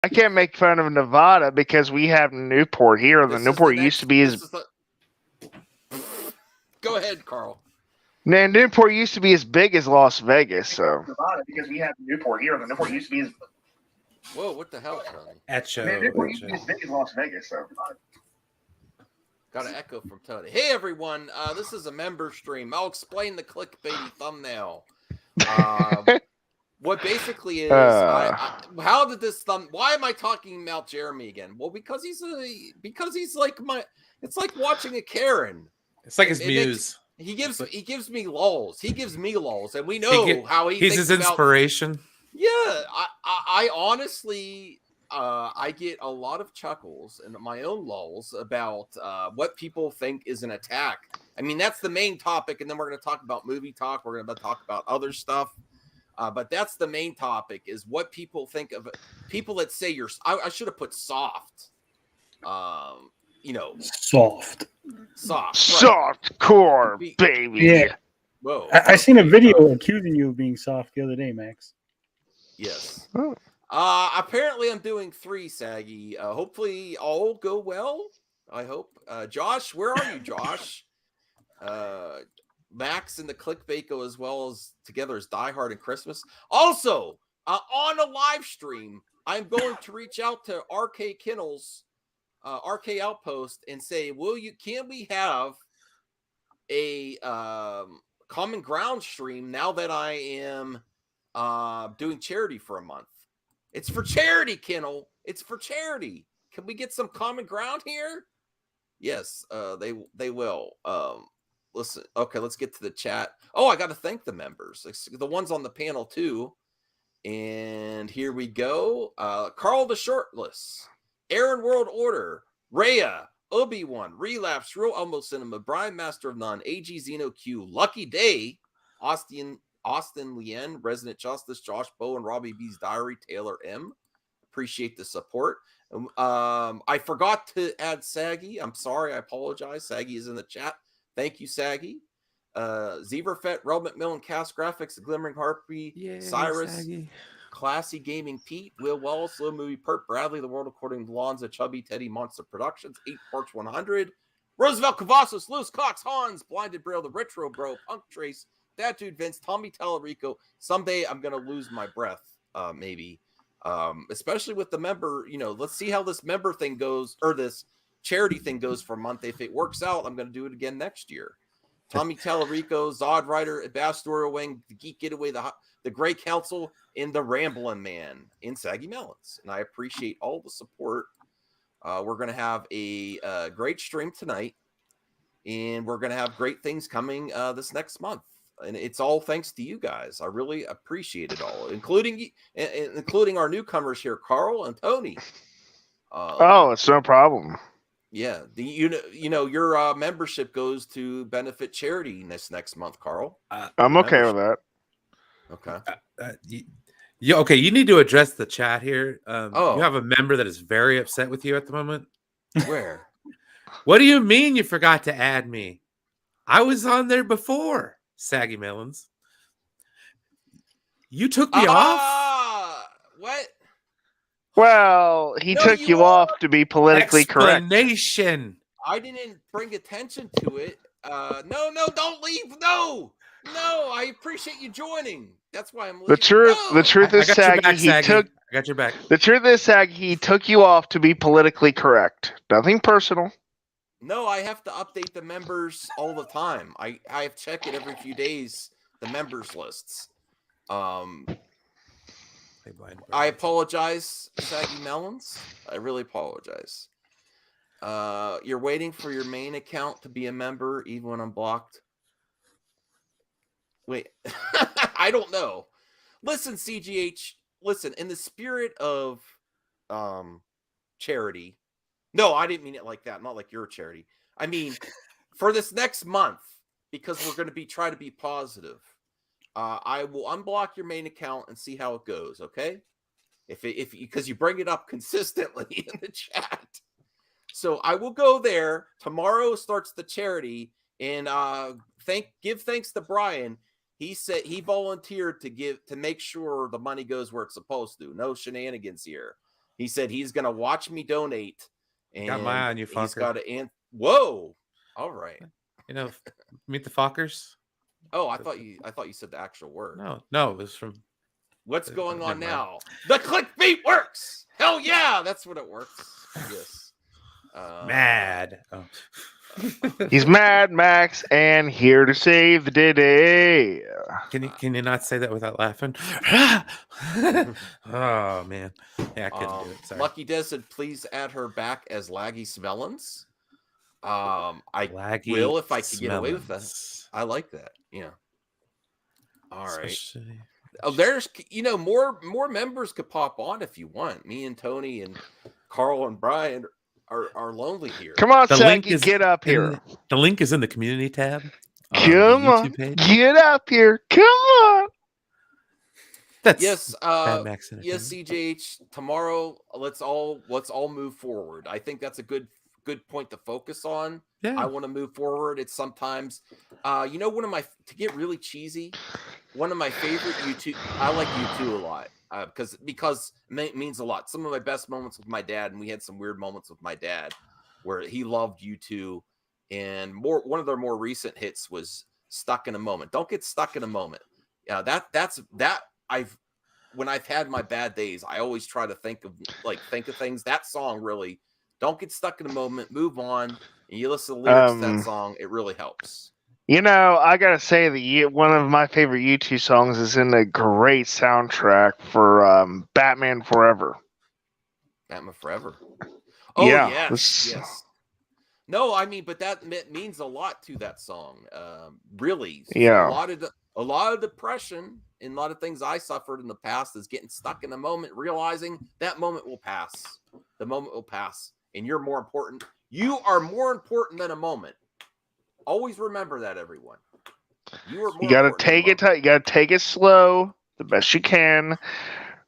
I can't make fun of Nevada because we have Newport here. The Newport used to be as Go ahead, Carl. man. Newport used to be as big as Las Vegas. So Nevada because we have Newport here. The Newport used to be as Whoa, what the hell, Tony? Newport used to be as big as Las Vegas. So got an echo from Tony. Hey, everyone. This is a member stream. I'll explain the clickbaity thumbnail. What basically is, how did this why am I talking about Jeremy again? Well, because he's like it's like watching a Karen. It's like his muse. He gives me lulls. He gives me lulls, and we know how he's his inspiration. Yeah, I honestly, I get a lot of chuckles and my own lulls about what people think is an attack. I mean, that's the main topic, and then we're going to talk about movie talk. We're going to talk about other stuff, but that's the main topic: is what people think of people that say you're. I should have put soft. Soft core, baby. Yeah. Whoa. I seen a video accusing you of being soft the other day, Max. Yes. Apparently I'm doing 3, Saggy. Hopefully all go well. I hope. Josh, where are you, Josh? Max and the clickbait go as well as together as Die Hard and Christmas. Also, on a live stream, I'm going to reach out to RK Kennels, RK Outpost, and say, can we have a common ground stream now that I am doing charity for a month? It's for charity, Kennel. It's for charity. Can we get some common ground here? Yes, they will. Listen, okay, let's get to the chat. Oh, I got to thank the members, the ones on the panel too. And here we go. Carl the Shortless, Aaron World Order, Rhea, Obi-Wan, Relapse, Real Elmo Cinema, Brian Master of None, AG Zeno Q, Lucky Day, Austin Lien, Resident Justice, Josh Bow, and Robbie B's Diary, Taylor M. Appreciate the support. I forgot to add Saggy. I'm sorry. I apologize. Saggy is in the chat. Thank you, Saggy. Zeverfet, Rel McMillan, Cast Graphics, The Glimmering Harpy, Cyrus, Saggy. Classy Gaming Pete, Will Wallace, Slow Movie Perk, Bradley, The World According to Lonza, Chubby, Teddy, Monster Productions, 8 Parts 100, Roosevelt Cavazos, Lewis Cox, Hans, Blinded Braille, The Retro Bro, Punk Trace, That Dude Vince, Tommy Tallarico. Someday I'm going to lose my breath, maybe. Especially with the member, let's see how this member thing goes, or this charity thing goes for a month. If it works out, I'm going to do it again next year. Tommy Tallarico, Zod Rider, Ambassador Wing, The Geek Getaway, the Grey Council, and the Ramblin' Man in Saggy Melons. And I appreciate all the support. We're going to have a great stream tonight, and we're going to have great things coming this next month. And it's all thanks to you guys. I really appreciate it all, including our newcomers here, Carl and Tony. It's no problem. Yeah, your membership goes to benefit charity this next month, Carl. I'm okay with that. Okay. Okay, you need to address the chat here. You have a member that is very upset with you at the moment. Where? What do you mean you forgot to add me? I was on there before, Saggy Melons. You took me off? What? Well, he took you off to be politically correct. Explanation. I didn't bring attention to it. No, don't leave. No, I appreciate you joining. That's why I'm leaving. The truth is, Saggy, I got your back. The truth is, Saggy, he took you off to be politically correct. Nothing personal. No, I have to update the members all the time. I check it every few days, the members lists. I apologize, Saggy Melons. I really apologize. You're waiting for your main account to be a member even when I'm blocked. Wait, I don't know. Listen, CGH, listen, in the spirit of charity. No, I didn't mean it like that. Not like your charity. I mean, for this next month, because we're going to try to be positive. I will unblock your main account and see how it goes. Okay, because you bring it up consistently in the chat, so I will go there tomorrow. Starts the charity, and give thanks to Brian. He said he volunteered to make sure the money goes where it's supposed to. No shenanigans here. He said he's gonna watch me donate. And Got my eye on you, he's fucker. got to whoa. All right. You know, meet the Fockers. Oh, I thought you said the actual word. No, it was from. What's going on never mind. now? The clickbait works. Hell yeah, that's what it works. Yes. Mad. Oh. He's Mad Max and here to save the day. Can you not say that without laughing? Oh man, yeah, I couldn't do it. Sorry. Lucky Des said, please add her back as Laggy Smellins. I Laggy will if I can get away with that. Smellins. I like that. Yeah. All right. Especially- Oh, there's more members could pop on if you want. Me and Tony and Carl and Brian are lonely here. Come on, The link Saki, is get up here. The link is in the community tab. On Come the on, YouTube page. get up here. Come on. That's Yes, Mad Max yes, CJH. Tomorrow, let's all move forward. I think that's a good point to focus on. Yeah. I want to move forward. It's sometimes, to get really cheesy, one of my favorite YouTube. I like U2 a lot because it means a lot. Some of my best moments with my dad, and we had some weird moments with my dad where he loved U2, and one of their more recent hits was "Stuck in a Moment." Don't get stuck in a moment. Yeah, when I've had my bad days, I always try to think of things. That song really, don't get stuck in a moment. Move on, and you listen to the lyrics to that song. It really helps. You know, I gotta say that one of my favorite U2 songs is in a great soundtrack for Batman Forever. Batman Forever. Oh Yeah, yes. No, I mean, but that means a lot to that song. Really, Yeah. A lot of depression and a lot of things I suffered in the past is getting stuck in a moment, realizing that moment will pass. The moment will pass, and you're more important. You are more important than a moment. Always remember that, everyone. You are more. You gotta important than a take it. moment. You gotta take it slow, the best you can.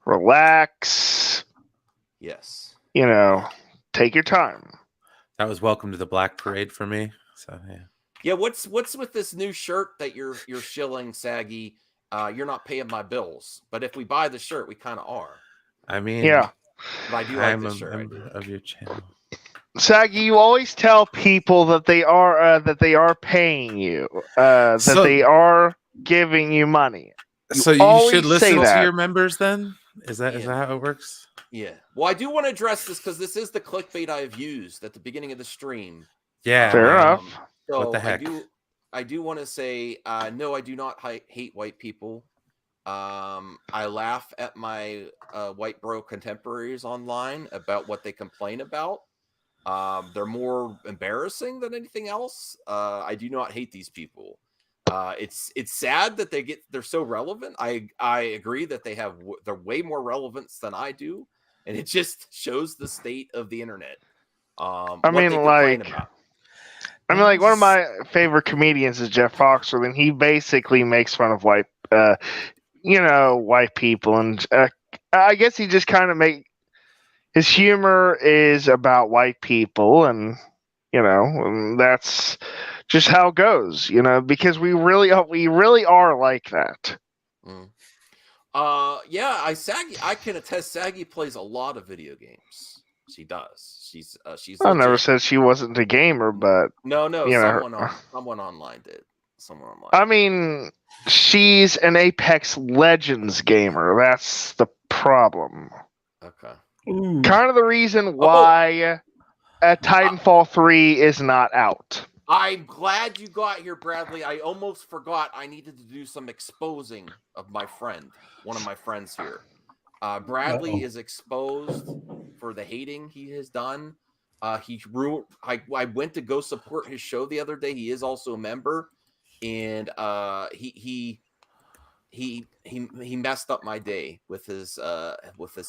Relax. Yes. You know, take your time. That was Welcome to the Black Parade for me. So yeah. Yeah. What's with this new shirt that you're shilling, Saggy? You're not paying my bills, but if we buy the shirt, we kind of are. I mean, Yeah. But I do like I'm this a shirt. I member do. of your channel. Saggy, you always tell people that they are paying you, that they are giving you money. So you always should listen say to that. your members then? Is that how it works? Yeah. Well, I do want to address this because this is the clickbait I have used at the beginning of the stream. Yeah. Fair man. enough. So What the heck? I do want to say, no, I do not hate white people. I laugh at my white bro contemporaries online about what they complain about. They're more embarrassing than anything else. I do not hate these people. It's sad that they're so relevant. I agree that they're way more relevance than I do, and it just shows the state of the internet. What they complain about. One of my favorite comedians is Jeff Foxworthy, and he basically makes fun of white people, and I guess he just kind of his humor is about white people, and that's just how it goes, because we really are like that. Yeah, I can attest. Saggy plays a lot of video games. She does. She's I never said she wasn't a gamer, but no. Someone online did. Someone online. I mean, she's an Apex Legends gamer. That's the problem. Okay. Ooh. Kind of the reason why Titanfall 3 is not out. I'm glad you got here, Bradley. I almost forgot I needed to do some exposing of my friend, one of my friends here. Bradley is exposed for the hating he has done. I went to go support his show the other day. He is also a member, and he messed up my day with his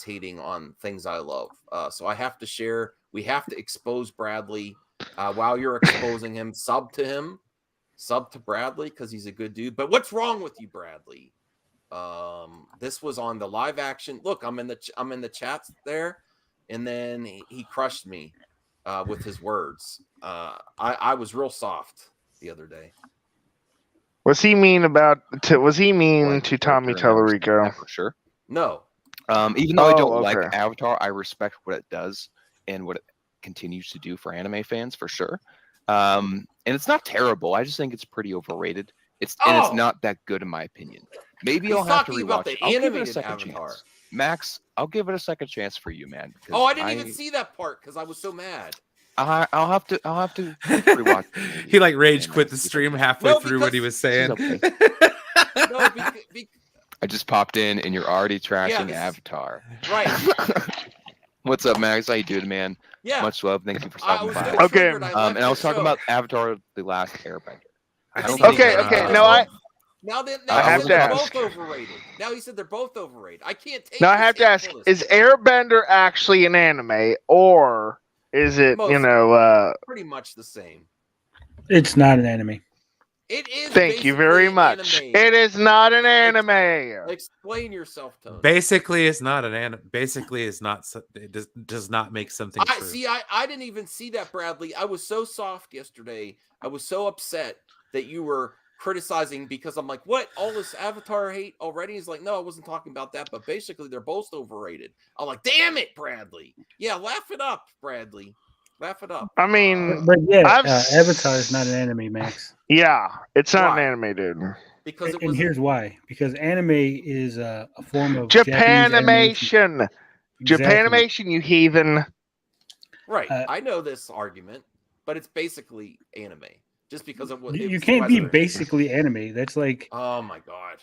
hating on things I love. So I have to share. We have to expose Bradley. While you're exposing him, sub to Bradley because he's a good dude. But what's wrong with you, Bradley? This was on the live action. Look, I'm in the chats there, and then he crushed me with his words. I was real soft the other day. Was he mean to Tommy Tallarico? For sure. No. Even though I don't Oh, like okay. Avatar, I respect what it does and what it continues to do for anime fans for sure. And it's not terrible. I just think it's pretty overrated. It's Oh! not that good in my opinion. Maybe He's I'll have to talking about rewatch it. the I'll give it a animated second Avatar. chance. Max, I'll give it a second chance for you, man. because Oh, I didn't even see that part because I was so mad. I'll have to rewatch the movie. He like rage and, quit the see if I stream can- halfway No, through what he was This is saying. okay. No, I just popped in and you're already trashing this is- Avatar. right. What's up, Max? How you doing, man? Yeah. Much love. Thank you for I stopping was by. so Okay. triggered. I left And I was the talking show. about Avatar: The Last Airbender. I don't And think Okay, it's- okay. they're No, I both- Now I he have said to they're ask. both overrated. Now he said they're both overrated. I can't take. now I this have to ask: hatefulness. is Airbender actually an anime, or is it Most- pretty much the same? It's not an anime. It is. Thank you basically very an much. anime. It is not an anime. Explain yourself, Tony. Basically, it's not an anime. Basically, it's not. It does not make something I true. see. I didn't even see that, Bradley. I was so soft yesterday. I was so upset that you were criticizing because I'm like, what? All this Avatar hate already? He's like, no, I wasn't talking about that. But basically, they're both overrated. I'm like, damn it, Bradley. Yeah, laugh it up, Bradley. Laugh it up. I mean, But yeah, I've Avatar is not an anime, Max. yeah, it's not Why? an anime, dude. Because it And was here's why: because anime is a form of Japanimation. Japanese Exactly. Japanimation, you heathen. right. I know this argument, but it's basically anime. Just because of what You can't be basically anime. That's like Oh my god.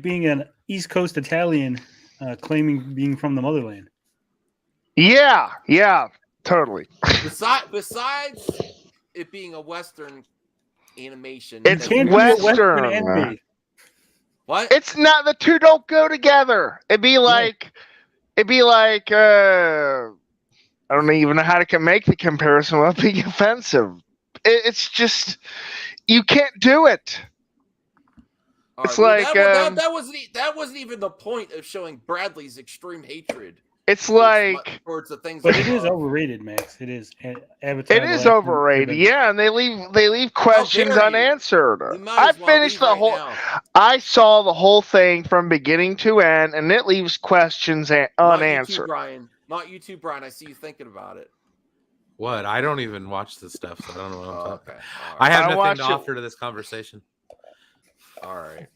being an East Coast Italian claiming being from the motherland. Yeah, totally. Besides it being a Western animation, It's Can't be a Western. anime. what? It's not, the two don't go together. It'd be like I don't even know how to make the comparison without being offensive. It's just, you can't do it. All it's right, like, that wasn't even the point of showing Bradley's extreme hatred. It's like, towards the things. But that it I is love. overrated, Max. It is. Avatar. it is overrated. Yeah, and they leave questions dare you. unanswered. You might I as well finished leave the right whole. now. I saw the whole thing from beginning to end, and it leaves questions Not unanswered. you too, Brian. Not you too, Brian. I see you thinking about it. What? I don't even watch this stuff, so I don't know what I'm talking. Okay. I have I nothing watch to it. offer to this conversation. All right.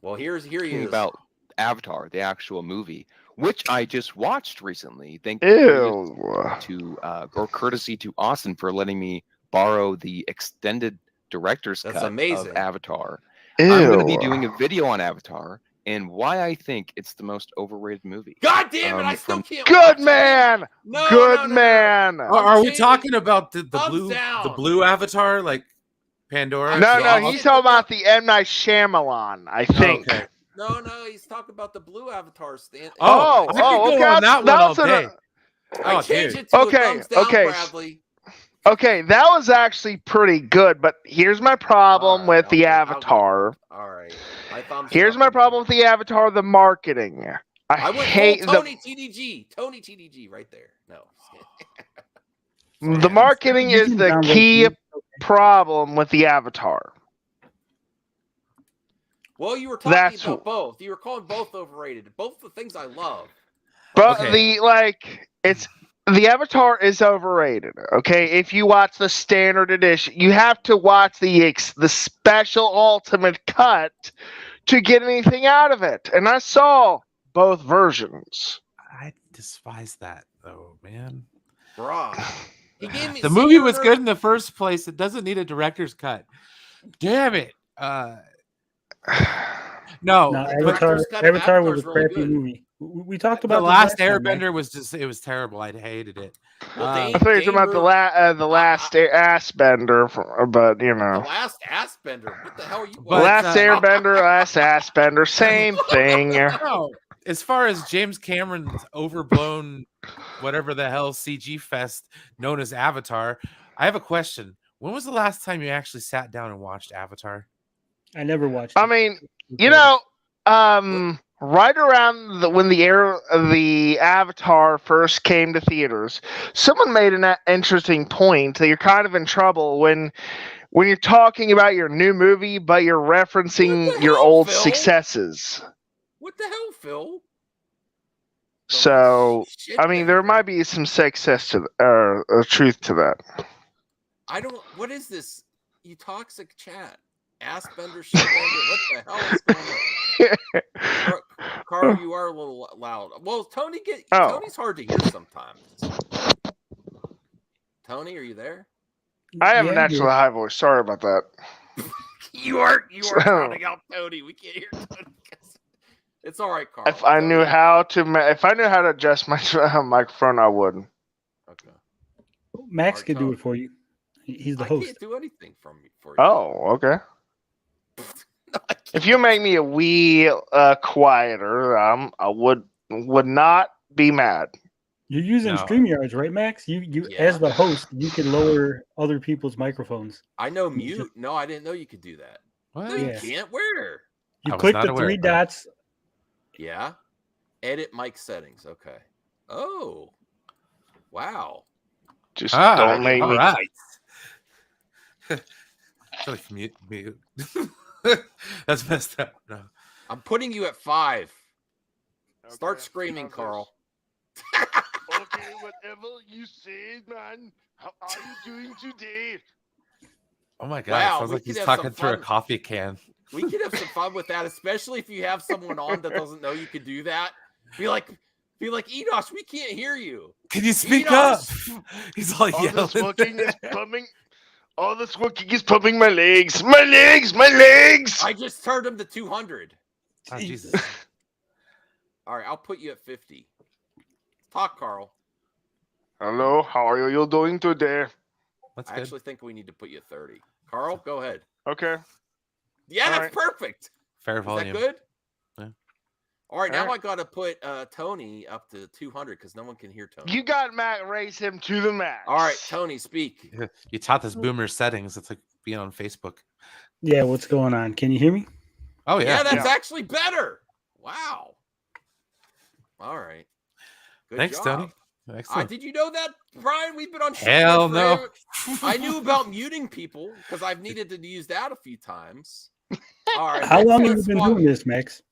Well, here he Talking is. about Avatar, the actual movie, which I just watched recently. Thank you Ew. to or courtesy to Austin for letting me borrow the extended director's That's cut amazing. of Avatar. Ew. I'm going to be doing a video on Avatar and why I think it's the most overrated movie. God damn it! I still from- can't. Good watch it. man. No, Good no. man. Are we changing- talking about the Thumbs blue down. Avatar, like Pandora? No, Yeah, he's talking about the M. Night Shyamalan, I think. Okay. No, he's talking about the blue avatar stand. Oh, I could go okay. on that one all that's day. I Oh, changed dude. it to Okay, a thumbs down, okay. Bradley. Okay, that was actually pretty good, but here's my problem All right, with the okay, Avatar. All right. My thumbs Here's up my then. problem with the Avatar: the marketing. I went hate full Tony TDG. Tony TDG right there. No. the marketing You is can the download key it. problem with the Avatar. Well, you were talking That's- about both. You were calling both overrated. Both the things I love. But Okay. the Avatar is overrated. Okay, if you watch the standard edition, you have to watch the special ultimate cut to get anything out of it. And I saw both versions. I despise that though, man. Bruh. He gave me The movie was good in the first place. It doesn't need a director's cut. Damn it. No, No, but Avatar. cut of Avatar was Avatar's a really crappy good. movie. We talked the about this last time, man. Airbender was just—it was terrible. I hated it. Well, I thought you were talking about the last ass bender, but you The know. last ass bender. What the hell are you? But, Last Airbender, last ass bender, same thing. No, as far as James Cameron's overblown, whatever the hell CG fest known as Avatar, I have a question. When was the last time you actually sat down and watched Avatar? I never watched. I it. mean, you know, right around when the Avatar first came to theaters, someone made an interesting point that you're kind of in trouble when you're talking about your new movie, but you're referencing What the your hell, old Phil? successes. What the hell, Phil? So shit I mean, there bender. might be some success to or truth to that. I don't. What is this? You toxic chat. Ass bender, shit bender. What the hell is going on? Carl, you are a little loud. Well, Tony's hard to hear sometimes. Tony, are you there? I have a Yeah, naturally high voice. Sorry about that. You are drowning out Tony. We can't hear Tony. It's all right, Carl. If I Tony- knew how to adjust my microphone, I would. Okay. Max Alright, could do Tony. it for you. He's the I host. can't do anything for you. Oh, okay. No, I If can't. you make me a wee quieter, I would not be mad. You're using No. StreamYards, right, Max? You Yeah. as the host, you can lower other people's microphones. I know mute. No, I didn't know you could do that. What? No, you Yeah. can't. Where? You I was click not the aware three of that. dots. Yeah. Edit mic settings. Okay. Oh. Wow. Just don't make all me. right. It's like mute. That's messed up. No. I'm putting you at 5. Start Okay, screaming, how's Carl. Okay, whatever you say, man. How are you doing today? Oh my god! Wow, it sounds we like could he's have talking some through a fun. coffee can. We could have some fun with that, especially if you have someone on that doesn't know you could do that. Be like, Enosh, we can't hear you. Can you speak up? Enosh! He's all All yelling. this working is pumping. All this working is pumping my legs. My legs. My legs. I just turned him to 200. Oh, Jesus. All right, I'll put you at 50. Talk, Carl. Hello. How are you doing today? That's I good. actually think we need to put you at 30. Carl, go ahead. Okay. Yeah, All that's right. perfect. Fair Is volume. that good? Yeah. All right, now All right. I got to put Tony up to 200 because no one can hear Tony. You got Matt. Raise him to the max. All right, Tony, speak. You taught this boomer settings. It's like being on Facebook. Yeah, what's going on? Can you hear me? Oh Yeah, yeah. that's Yeah. actually better. Wow. All right. Good Thanks, job. Tony. Excellent. Did you know that, Brian? We've been on Hell Showtime no. forever. I knew about muting people because I've needed to use that a few times. All right. How long have you let's been walk- doing this, Max?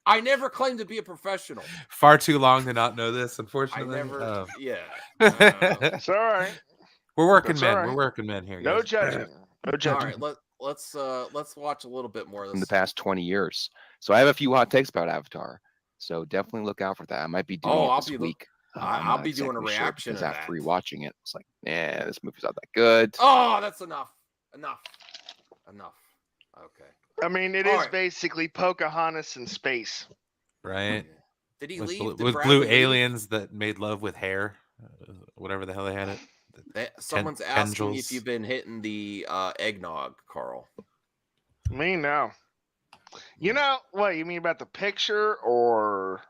I never claimed to be a professional. Far too long to not know this, I unfortunately. never. Yeah. It's all right. We're working That's men. all right. We're working men here. No guys. judging. No All judging. right. Let's watch a little bit more of in the this. past 20 years. So I have a few hot takes about Avatar. So definitely look out for that. I might be doing it this week. I'm I'll not be doing a exactly sure reaction because to after that. rewatching it, it's like, this movie's not that good. Oh, that's enough. Enough. Okay. I mean, it All is right. basically Pocahontas in space. Right. Did he With, leave? blue, Did with Bradley blue leave? aliens that made love with hair, whatever the hell they had it. Someone's asking tendrils. if you've been hitting the eggnog, Carl. Me no. You know what you mean about the picture, or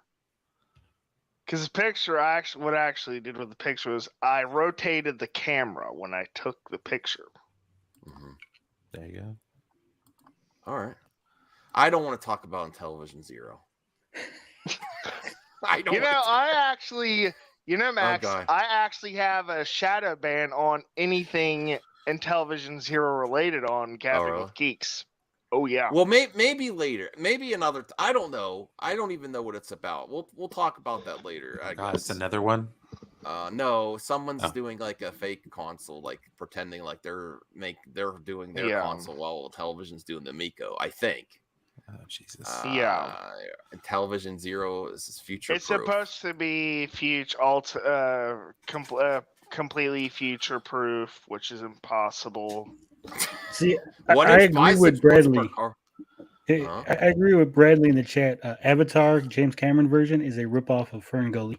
because the picture, what I actually did with the picture was I rotated the camera when I took the picture. Mm-hmm. There you go. All right. I don't want to talk about Television Zero. I don't. You know, Max, God. I actually have a shadow ban on anything in Television Zero related on Capping really? with Geeks. Oh yeah. Well, maybe later. Maybe another. I don't know. I don't even know what it's about. We'll talk about that later. I God, guess. it's another one. No, someone's Oh. doing like a fake console, like pretending like they're doing their Yeah. console while television's doing the Miko. I think. Oh Jesus. Yeah. And Television Zero is future. It's supposed to be completely future proof, which is impossible. See, What I if agree with biceps once per Bradley. car? Hey, Huh? I agree with Bradley in the chat. Avatar, James Cameron version, is a ripoff of Fern Gully.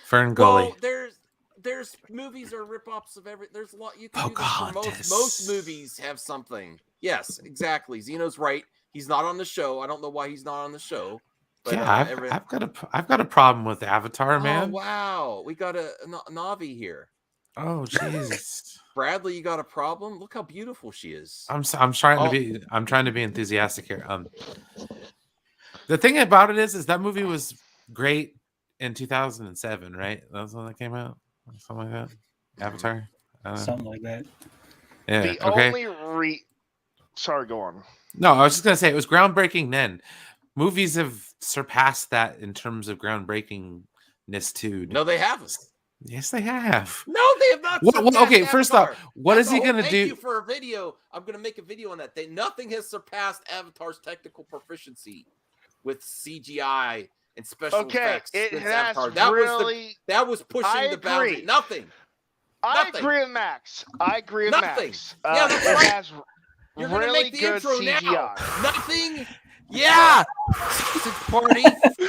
Fern Gully. Well, there's movies or rip-offs of every. There's a lot you can do this for Pocahontas. most movies have something. Yes, exactly. Zeno's right. He's not on the show. I don't know why he's not on the show. But, Yeah, I've got a problem with Avatar, man. Oh wow, we got a Navi here. Oh jeez. Bradley, you got a problem? Look how beautiful she is. I'm trying to be enthusiastic here. The thing about it is that movie was great in 2007, right? That was when that came out, something like that. Avatar, Something like that. yeah. The Okay. only sorry, go on. No, I was just gonna say it was groundbreaking then, movies have surpassed that in terms of groundbreakingness too. No, they haven't. Yes, they have. No, they have not. Okay, first off, what is he going to do? Thank you for a video. I'm going to make a video on that. Nothing has surpassed Avatar's technical proficiency with CGI and special effects. It since has Avatar. really. That was pushing the boundary. Nothing. I agree with Max. Nothing. Max. Yeah, that's right. It has You're really gonna make the good intro CGI. now. Nothing. Yeah. Party.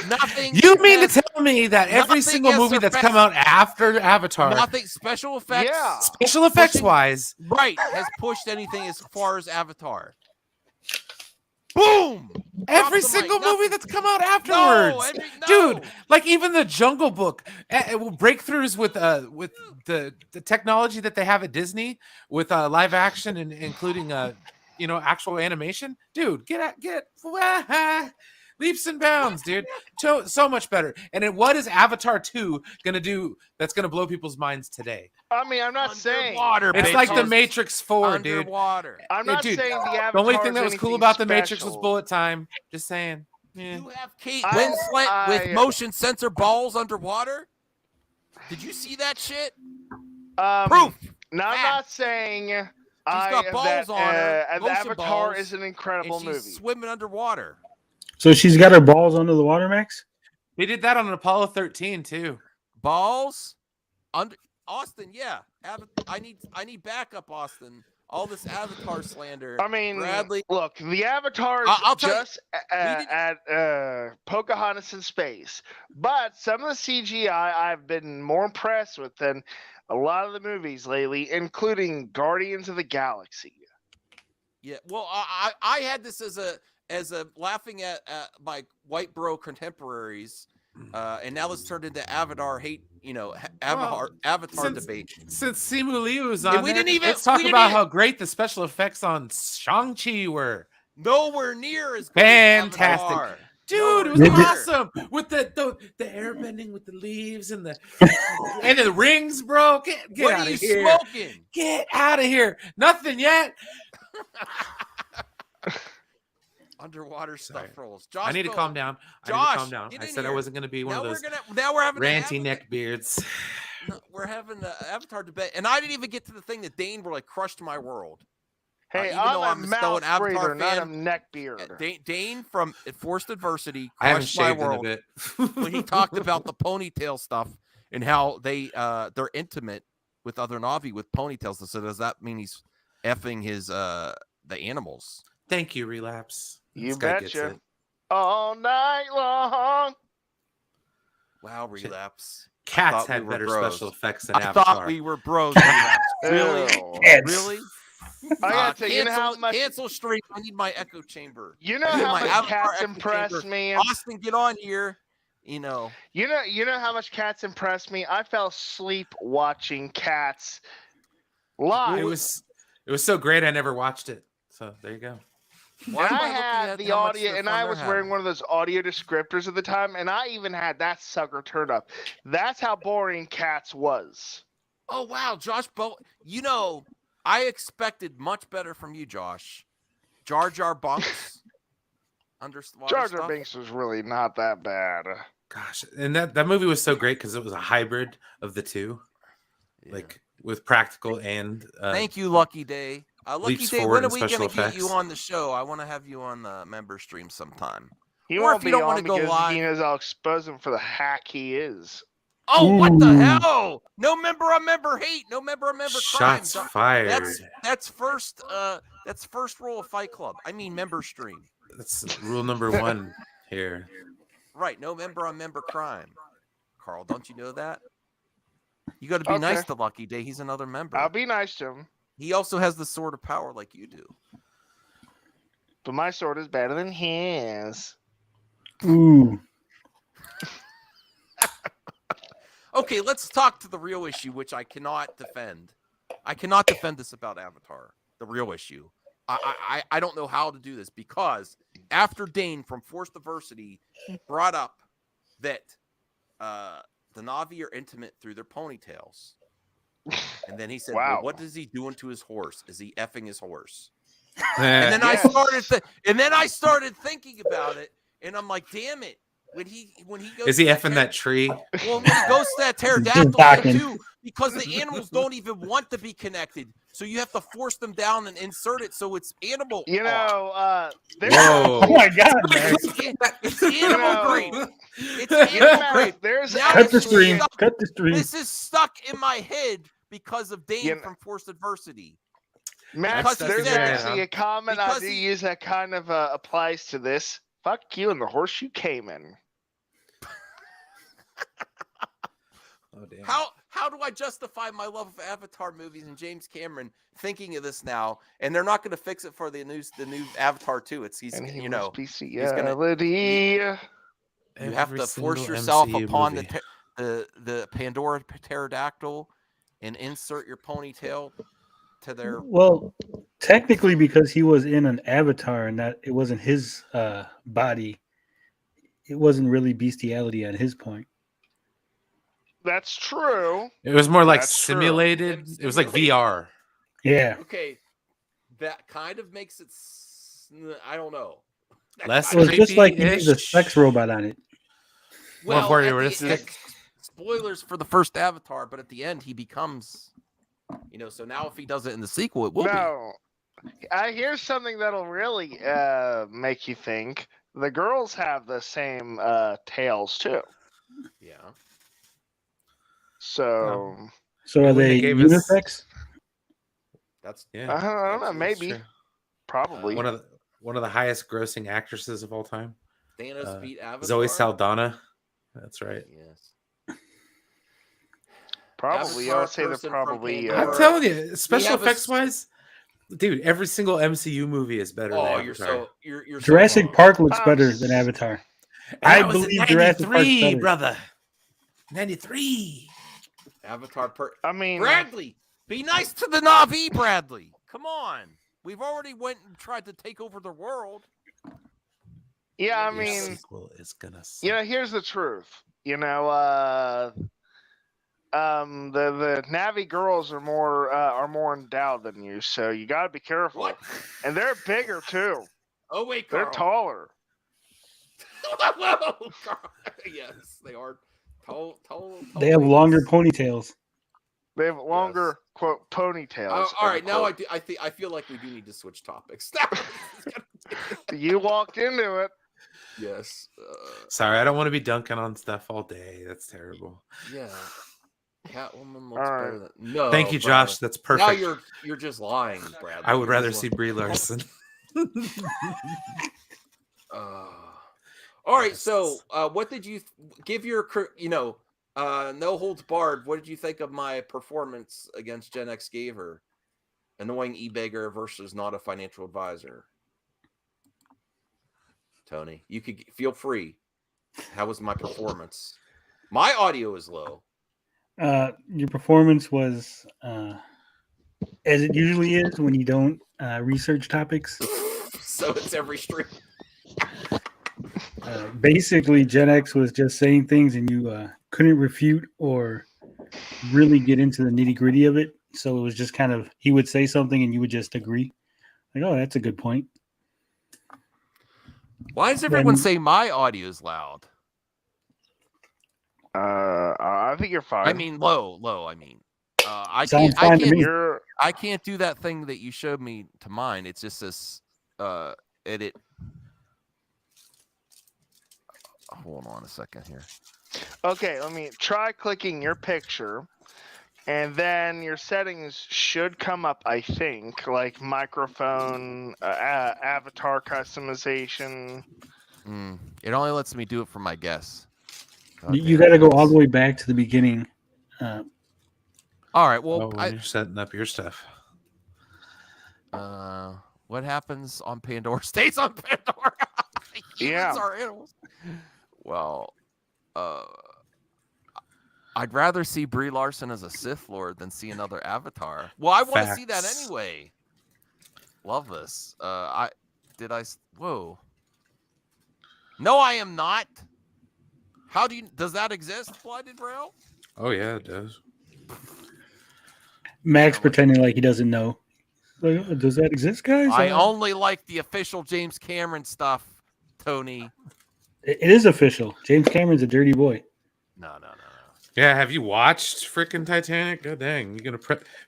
Nothing. You mean to tell me that every single movie that's come out after Avatar, nothing special effects, special effects wise, right, has pushed anything as far as Avatar? Boom! Every single movie that's come out afterwards, dude. Like even the Jungle Book breakthroughs with the technology that they have at Disney with live action and including actual animation, dude. Get leaps and bounds, dude. So much better. And what is Avatar 2 gonna do that's gonna blow people's minds today? I mean, I'm not saying it's like the Matrix 4, dude. Underwater. I'm not saying the Avatar. The only thing that was cool about the Matrix was bullet time. Just saying. Yeah. You have Kate Winslet with motion sensor balls underwater. Did you see that shit? Proof. Now, I'm not saying she's got balls on her. Avatar balls, is an incredible and she's movie. Swimming underwater. So she's got her balls under the water, Max? They did that on Apollo 13 too. Balls under Austin, yeah. I need backup, Austin. All this Avatar slander. I mean, Bradley, look, the Avatar is just at Pocahontas in space. But some of the CGI I've been more impressed with than a lot of the movies lately, including Guardians of the Galaxy. Yeah, well, I had this as a laughing at my white bro contemporaries, and now let's turn into Avatar hate. Avatar debate. Since Simu Liu was on, let's talk about about how great the special effects on Shang-Chi were. Nowhere near as good fantastic. As Avatar. Dude, it was awesome with the airbending with the leaves and the rings, bro. Get out of here. Smoking? Get out of here. Nothing yet. Underwater stuff rolls. Josh, I need to calm down. Josh, I said I wasn't going to be one of those now we're having ranty neck beards. No, we're having an Avatar debate, and I didn't even get to the thing that Dane really crushed my world. Hey, I'm a mouth breather, not a neck beard. Dane from Forced Adversity crushed my world when he talked about the ponytail stuff and how they're intimate with other Na'vi with ponytails. So does that mean he's effing his the animals? Thank you, Relapse. You betcha. All night long. Wow, Relapse. Cats had better special effects than Avatar. I thought we were bros. Really? Really? I gotta tell you, know how much cancel stream. I need my echo chamber. You know how much Cats impressed me. Austin, get on here. You know how much Cats impressed me. I fell asleep watching Cats live. It was so great. I never watched it. So there you go. I had the audio, and I was wearing one of those audio descriptors at the time, and I even had that sucker turned up. That's how boring Cats was. Oh wow, Josh I expected much better from you, Josh. Jar Jar Binks. Jar Jar Binks was really not that bad. Gosh, and that movie was so great because it was a hybrid of the two, like with practical and. Thank you, Lucky Day. Lucky Day, when are we going to get you on the show? I want to have you on the member stream sometime. He won't be on because he knows I'll expose him for the hack he is. Oh, what the hell? No member on member hate. No member on member crime. Shots fired. That's first rule of Fight Club. I mean member stream. That's rule number 1 here. Right. No member on member crime. Carl, don't you know that? You got to be nice to Lucky Day. He's another member. I'll be nice to him. He also has the sword of power like you do. But my sword is better than his. Ooh. Okay, let's talk to the real issue, which I cannot defend. I cannot defend this about Avatar, the real issue. I don't know how to do this because after Dane from Forced Diversity brought up that the Na'vi are intimate through their ponytails. And then he said, wow. Well, what is he doing to his horse? Is he effing his horse? And then I started thinking about it. And I'm like, damn it. When he goes, Is he to effing that tree? Well, when he goes to that pterodactyl docking. too, because the animals don't even want to be connected, so you have to force them down and insert it so it's animal. You know, there's Whoa. Oh my God, Max. It's animal know, grade. It's you know, animal grade. there's Now Cut the this is stream. stuck- Cut the stream. This is stuck in my head because of Dane You know- from Forced Adversity. Matt, Because he there's said- actually a comment I because do he- use that kind of applies to this. Fuck you and the horse you came in. Oh, damn. How do I justify my love of Avatar movies and James Cameron thinking of this now? And they're not going to fix it for the new Avatar 2. He's And he you was know bestiality. you have Every to force single yourself MCU upon movie. the Pandora pterodactyl and insert your ponytail to their. Well, technically, because he was in an avatar and that it wasn't his body, it wasn't really bestiality at his point. That's true. It was more like That's true. simulated. It was like VR. Yeah. Okay, that kind of makes it. I don't know. That Less kind It was of- just like he was a creepy-ish. sex robot on it. More Well, at the- voyeuristic. spoilers for the first Avatar, but at the end he becomes, So now if he does it in the sequel, it will be. No. Here's something that'll really make you think. The girls have the same tails too. Yeah. So So are When they they gave us- unisex? That's Yeah. I don't know, That's maybe, Sure. probably. One of the highest grossing actresses of all time. Thanos beat Avatar. Zoe Saldana. That's right. Yes. Probably, Avatar I would say they're person from probably. Pandora. I'm telling you, special have a effects wise, dude, every single MCU movie is better. Oh, than you're Avatar. so you're Jurassic so wrong. Park looks better than Avatar. And I that was in believe Jurassic Park's 93, better. brother. 93. Avatar. I mean, Bradley, be nice to the Na'vi, Bradley. Come on. We've already went and tried to take over the world. yeah, I Your mean, sequel is gonna suck. here's the truth. The Navi girls are more endowed than you, so you got to be careful. What? And they're bigger too. Oh wait, They're Carl. taller. Whoa, Carl. Yes, they are. Tall. They have longer ponytails. They have longer quote ponytails. All right, now unquote. I feel like we do need to switch topics. You walked into it. Yes. Sorry, I don't want to be dunking on stuff all day. That's terrible. Yeah. Catwoman looks All right. better than no. Thank you, Brad. Josh. That's perfect. Now you're just lying, Brad. I would rather see Brie Larson. All right, so what did you give your no holds barred? What did you think of my performance against Gen X Gaver? Annoying e-beggar versus not a financial advisor. Tony, you could feel free. How was my performance? My audio is low. Your performance was as it usually is when you don't research topics. So it's every stream. Basically, Gen X was just saying things and you couldn't refute or really get into the nitty gritty of it. So it was just kind of, he would say something and you would just agree. Like, oh, that's a good point. Why does everyone Then- say my audio is loud? I think you're fine. I mean, low. I mean, Sounds fine to me. you're I can't do that thing that you showed me to mine. It's just this edit. Hold on a second here. okay. Let me try clicking your picture, and then your settings should come up. I think like microphone, avatar customization. It only lets me do it for my guests. You got to go all the way back to the beginning. All right. Well, when you're setting up your stuff. what happens on Pandora stays on Pandora. Humans Yeah. are animals. Well, I'd rather see Brie Larson as a Sith Lord than see another Avatar. Well, I want to see that Facts. anyway. Love this. Whoa. No, I am not. How does that exist, Blinded Braille? Oh yeah, it does. Max pretending like he doesn't know. Like, oh, does that exist, guys? I only like the official James Cameron stuff, Tony. It is official. James Cameron's a dirty boy. No. Yeah, have you watched freaking Titanic? God dang, you gonna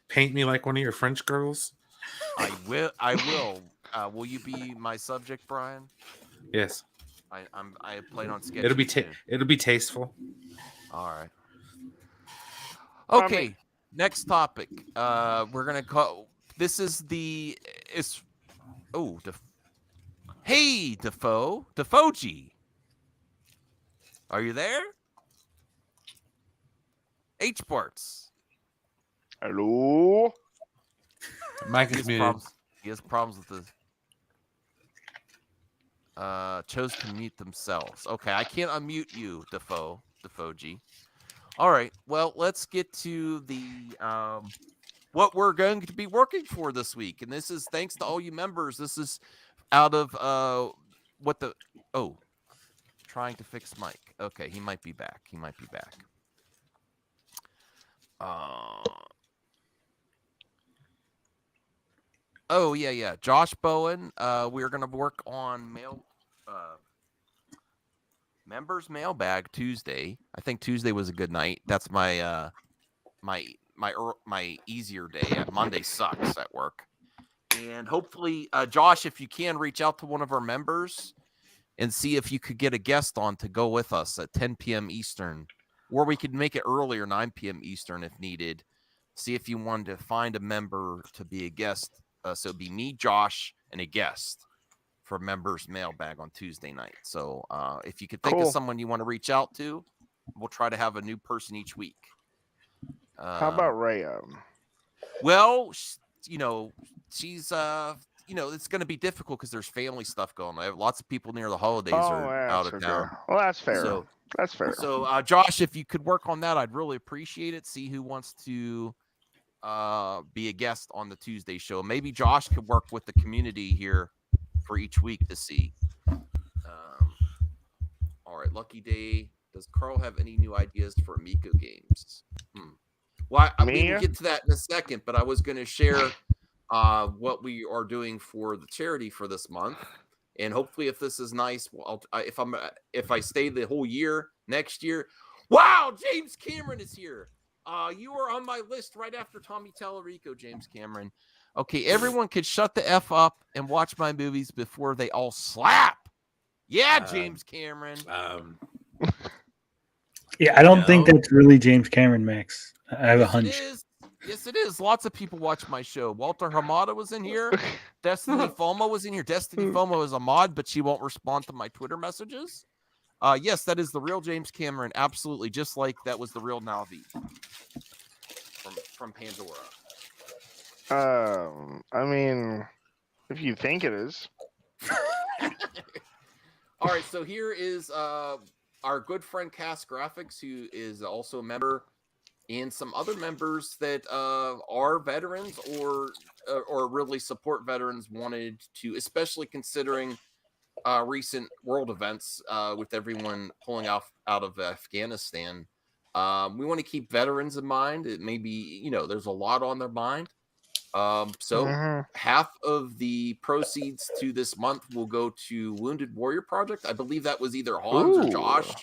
paint me like one of your French girls? I will. Will you be my subject, Brian? Yes, I plan on sketching soon. it'll be tasteful. All right. I Okay. mean- Next topic. We're gonna call. This is the. It's. Oh. Hey, Defoe-G. Are you there? H parts. Hello. Mike is muted. He has problems with the. Chose to mute themselves. Okay, I can't unmute you, Defoe-G. All right. Well, let's get to the what we're going to be working for this week, and this is thanks to all you members. This is out of trying to fix Mike. Okay, he might be back. Oh yeah. Josh Bowen. We're gonna work on members mailbag Tuesday. I think Tuesday was a good night. That's my my easier day. Monday sucks at work. And hopefully, Josh, if you can reach out to one of our members and see if you could get a guest on to go with us at 10 p.m. Eastern, or we could make it earlier, 9 p.m. Eastern if needed. See if you wanted to find a member to be a guest. So it'd be me, Josh, and a guest for members mailbag on Tuesday night. So if you could think of someone you want to reach out to, we'll try to have a new person each week. How about Raya? Well, she's it's going to be difficult because there's family stuff going on. Lots of people near the holidays are out of town. Well, that's fair. So, that's fair. So, Josh, if you could work on that, I'd really appreciate it. See who wants to be a guest on the Tuesday show. Maybe Josh could work with the community here for each week to see. All right, Lucky Day. Does Carl have any new ideas for Amico games? Well, we will get to that in a second, but I was going to share what we are doing for the charity for this month, and hopefully, if this is nice, if I stay the whole year next year. Wow, James Cameron is here. You are on my list right after Tommy Tallarico, James Cameron. Okay, everyone could shut the F up and watch my movies before they all slap. Yeah, James Cameron. Yeah, I don't think that's really James Cameron, Max. I have a hunch. Yes, it is. Lots of people watch my show. Walter Hamada was in here. Destiny Foma was in here. Destiny Foma is a mod, but she won't respond to my Twitter messages. Yes, that is the real James Cameron. Absolutely. Just like that was the real Navi from Pandora. I mean, if you think it is. All right, so here is our good friend Cass Graphics, who is also a member, and some other members that are veterans or really support veterans wanted to, especially considering recent world events with everyone pulling out of Afghanistan. We want to keep veterans in mind. It may be, there's a lot on their mind. So half of the proceeds to this month will go to Wounded Warrior Project. I believe that was either Hans or Josh.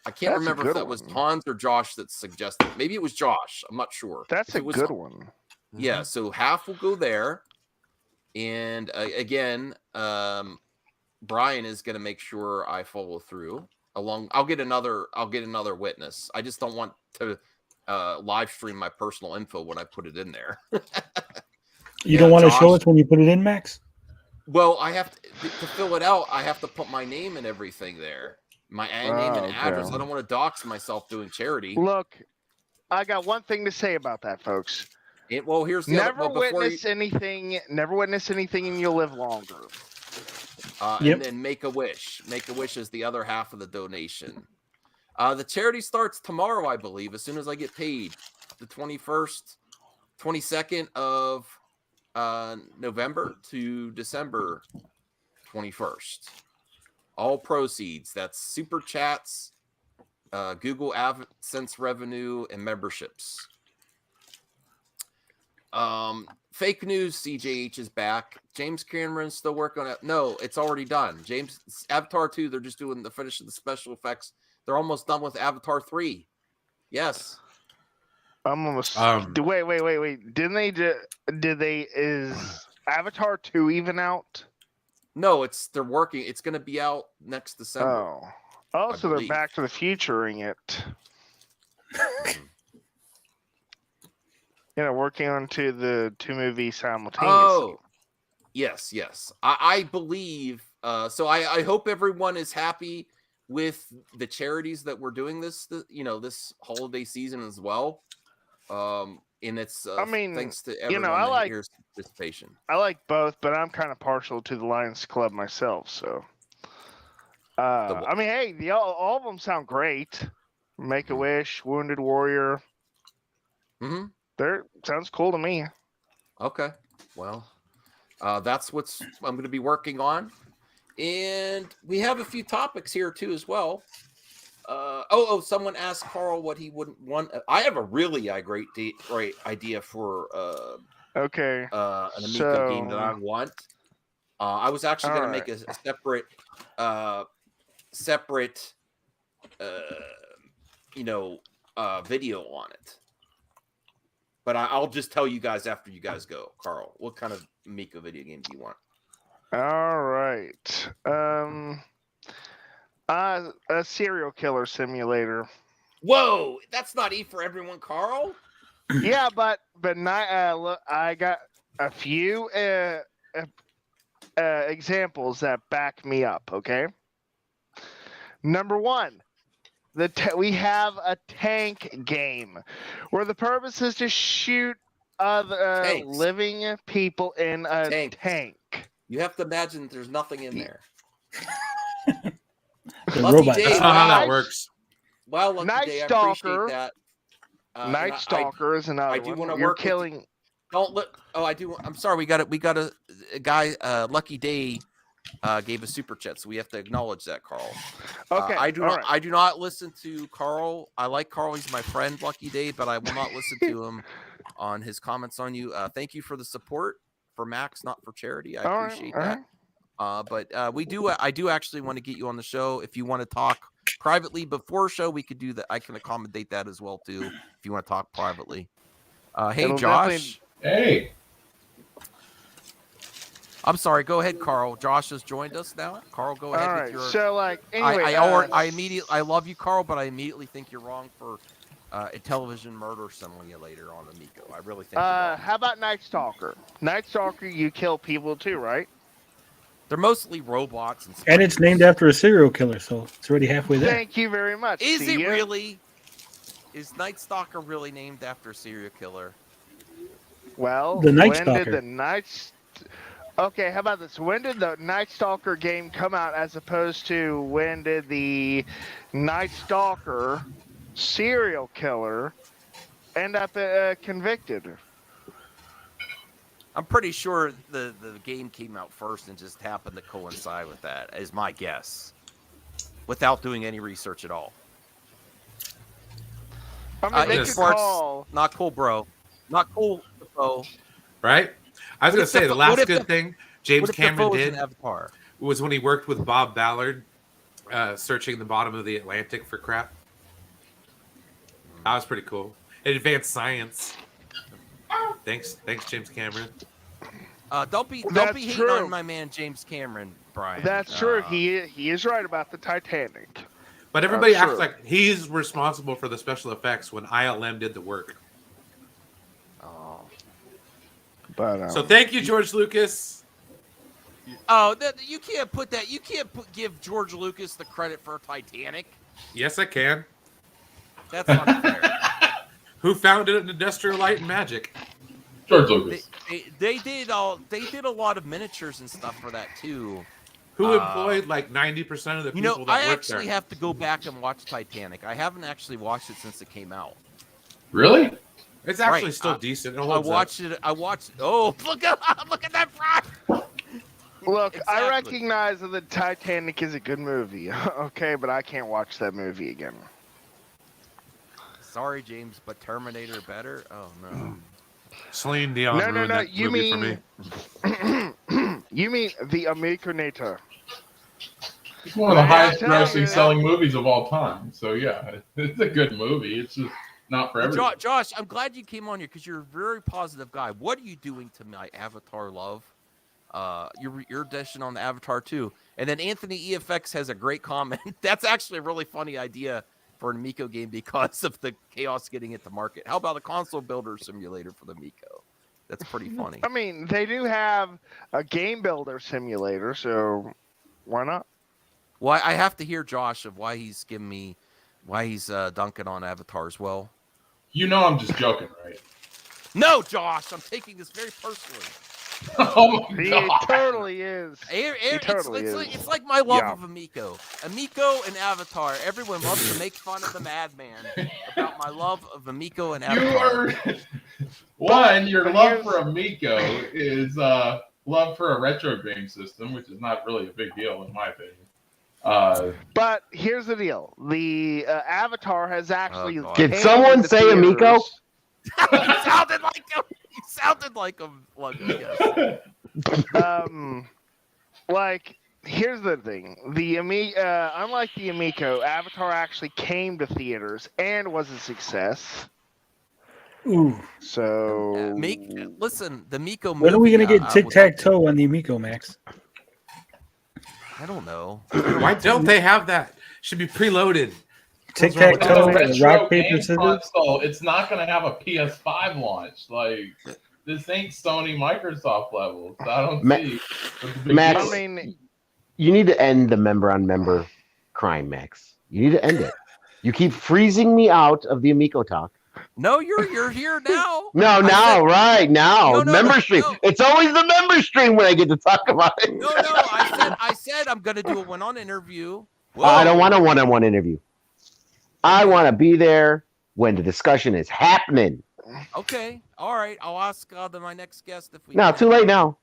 I can't remember if that was Hans or Josh that suggested. Maybe it was Josh. I'm not sure. That's a good one. Yeah, so half will go there. And again, Brian is going to make sure I follow through. I'll get another witness. I just don't want to live stream my personal info when I put it in there. You don't want to show us when you put it in, Max? Well, I have to fill it out. I have to put my name and everything there. My name and address. I don't want to dox myself doing charity. Look, I got one thing to say about that, folks. Here's the never witness anything. Never witness anything, and you'll live longer. And then make a wish. Make a wish is the other half of the donation. The charity starts tomorrow, I believe, as soon as I get paid. The 22nd of November to December 21st. All proceeds. That's super chats, Google AdSense revenue, and memberships. Fake news. CJH is back. James Cameron's still working on it. No, it's already done. Avatar 2. They're just doing the finish of the special effects. They're almost done with Avatar 3. Yes. I'm almost. Wait. Is Avatar 2 even out? No, they're working. It's going to be out next December. Oh, so they're Back to the Futuring it. Working on the two movies simultaneously. Oh, yes. I believe. So I hope everyone is happy with the charities that we're doing this holiday season as well. And it's thanks to everyone here's participation. I like both, but I'm kind of partial to the Lions Club myself. So, hey, all of them sound great. Make a Wish, Wounded Warrior. Mm-hmm. Sounds cool to me. Okay, well, that's what I'm going to be working on, and we have a few topics here too as well. Someone asked Carl what he wouldn't want. I have a really great idea for an Amico game that I want. I was actually going to make a separate video on it. But I'll just tell you guys after you guys go. Carl, what kind of Amico video game do you want? All right. A serial killer simulator. Whoa, that's not for everyone, Carl. Yeah, but look, I got a few examples that back me up. Okay. Number one. We have a tank game where the purpose is to shoot living people in a tank. You have to imagine there's nothing in there. Lucky Day, that's not how that works. Well, Lucky Night Day, Stalker. I appreciate that. Night Stalker is another. I do want to You're work. killing. Don't look. Oh, I do. I'm sorry. We got a guy. Lucky Day. Gave a super chat, so we have to acknowledge that, Carl. Okay, I do not listen to Carl. I like Carl; he's my friend, Lucky Day, but I will not listen to him on his comments on you. Thank you for the support for Max, not for charity. I appreciate that. But I do actually want to get you on the show. If you want to talk privately before show, we could do that. I can accommodate that as well too. If you want to talk privately. Hey, Josh. Hey. I'm sorry. Go ahead, Carl. Josh has joined us now. Carl, go ahead with your. So, anyway, I love you, Carl, but I immediately think you're wrong for a television murder simulator on Amico. I really think. How about Night Stalker? Night Stalker, you kill people too, right? They're mostly robots and it's named after a serial killer, so it's already halfway there. Thank you very much. Is it really? Is Night Stalker really named after a serial killer? Well, the Night Stalker. Okay, how about this? When did the Night Stalker game come out as opposed to when did the Night Stalker serial killer end up convicted? I'm pretty sure the game came out first and just happened to coincide with that, is my guess, without doing any research at all. I mean, not cool, bro. Not cool, bro. Right? I was going to say, the last good thing James Cameron did Avatar was when he worked with Bob Ballard searching the bottom of the Atlantic for crap. That was pretty cool. It advanced science. Thanks, James Cameron. Don't be hating on my man James Cameron, Brian. That's true. He is right about the Titanic. But everybody acts like he's responsible for the special effects when ILM did the work. But, so thank you, George Lucas. Oh, you can't put that. You can't give George Lucas the credit for Titanic. Yes, I can. That's not fair. Who founded Industrial Light and Magic? George Lucas. They did a lot of miniatures and stuff for that too. Who employed like 90% of the people that I worked there? actually have to go back and watch Titanic. I haven't actually watched it since it came out. Really? It's actually still decent. I watched it. Oh, look at that front. Look, exactly. I recognize that the Titanic is a good movie, okay, but I can't watch that movie again. Sorry, James, but Terminator better? Oh no. Celine Dion No. ruined that You movie for me. mean you mean the Amikonator? It's one of the I highest tell you. grossing selling movies of all time. So yeah, it's a good movie. It's just not for everyone. Josh, I'm glad you came on here because you're a very positive guy. What are you doing to my Avatar love? You're dishing on the Avatar too. And then Anthony EFX has a great comment. That's actually a really funny idea for an Amico game because of the chaos getting it to market. How about a console builder simulator for the Amico? That's pretty funny. I mean, they do have a game builder simulator, so why not? Well, I have to hear Josh of why he's dunking on Avatar as well. You know I'm just joking, right? No, Josh, I'm taking this very personally. Oh my He god! totally is. It's like my love Yeah. of Amico. Amico and Avatar. Everyone loves to make fun of the madman about my love of Amico and Avatar. Your But love here's- for Amico is love for a retro game system, which is not really a big deal in my opinion. But here's the deal: the Avatar has actually. God. Did came someone to say Amico? theaters. He sounded like him. He sounded like him. Yes. Like, here's the thing: unlike the Amico, Avatar actually came to theaters and was a success. Ooh, So Listen, the Miko movie. when are we gonna I get would tic like tac to- toe on the Amico, Max? I don't know. Why don't they have that? Should be preloaded. Tic What's wrong tac with toe, that? Retro rock paper game scissors. console, it's not going to have a PS5 launch. Like, this ain't Sony Microsoft levels. I don't Ma- see. what the big Max, deal is. I mean, You need to end the member on member crime, Max. You need to end it. You keep freezing me out of the Amico talk. No, you're here now. No, I now, said- right now, No, member stream. no. It's always the member stream when I get to talk about it. No. I said I'm gonna do a one-on interview. I don't Whoa. want a one-on-one interview. I want to be there when the discussion is happening. Okay, all right. I'll ask my next guest if we. No, can. too late now.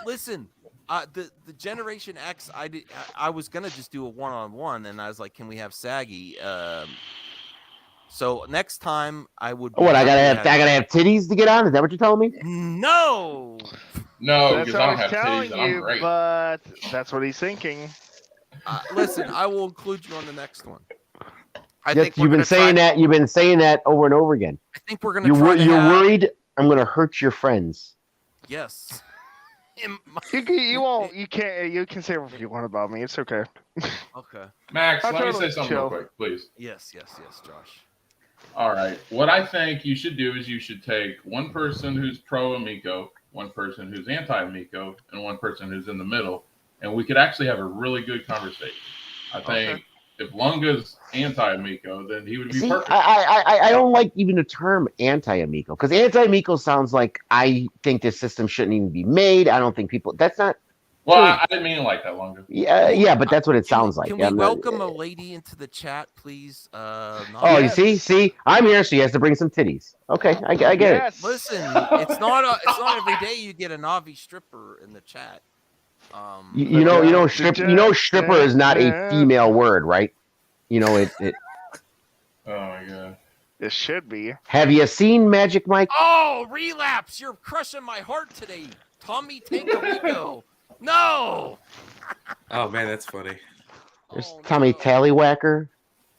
Listen. The Generation X. I was gonna just do a one-on-one, and I was like, can we have Saggy? So next time I would. What I gotta happy have? I gotta have titties to get on. Is that what you're telling me? No. No, that's because what I I don't was have telling titties and I'm you, great. but that's what he's thinking. Listen, I will include you on the next one. I Yes, think we're you've been gonna saying try- that. You've been saying that over and over again. I think we're gonna You're try to you're have- worried I'm gonna hurt your friends. Yes. You won't. You can't. You can say whatever you want about me. It's okay. Okay. Max, I'll let me totally say something chill. real quick, please. Yes, Josh. All right. What I think you should do is you should take one person who's pro Amico, one person who's anti Amico, and one person who's in the middle, and we could actually have a really good conversation. I think Okay. if Lunga's anti Amico, then he would be See, perfect. I don't like even the term anti-amico because anti-amico sounds like I think this system shouldn't even be made. I don't think people. That's not. Well, true. I didn't mean it like that, Lunga. Yeah, but that's what it Can we- sounds like. Can we I'm not- welcome a lady into the chat, please? Oh, Yes. you see, I'm here, so he has to bring some titties. Okay, I get it. Yes. Listen, it's not every day you get a Navi stripper in the chat. You know, stripper is not a female word, right? You know it. Oh my god. It should be. Have you seen Magic Mike? Oh, relapse! You're crushing my heart today, Tommy Tankarico. No. Oh man, that's funny. There's Oh, Tommy no. Tallywhacker.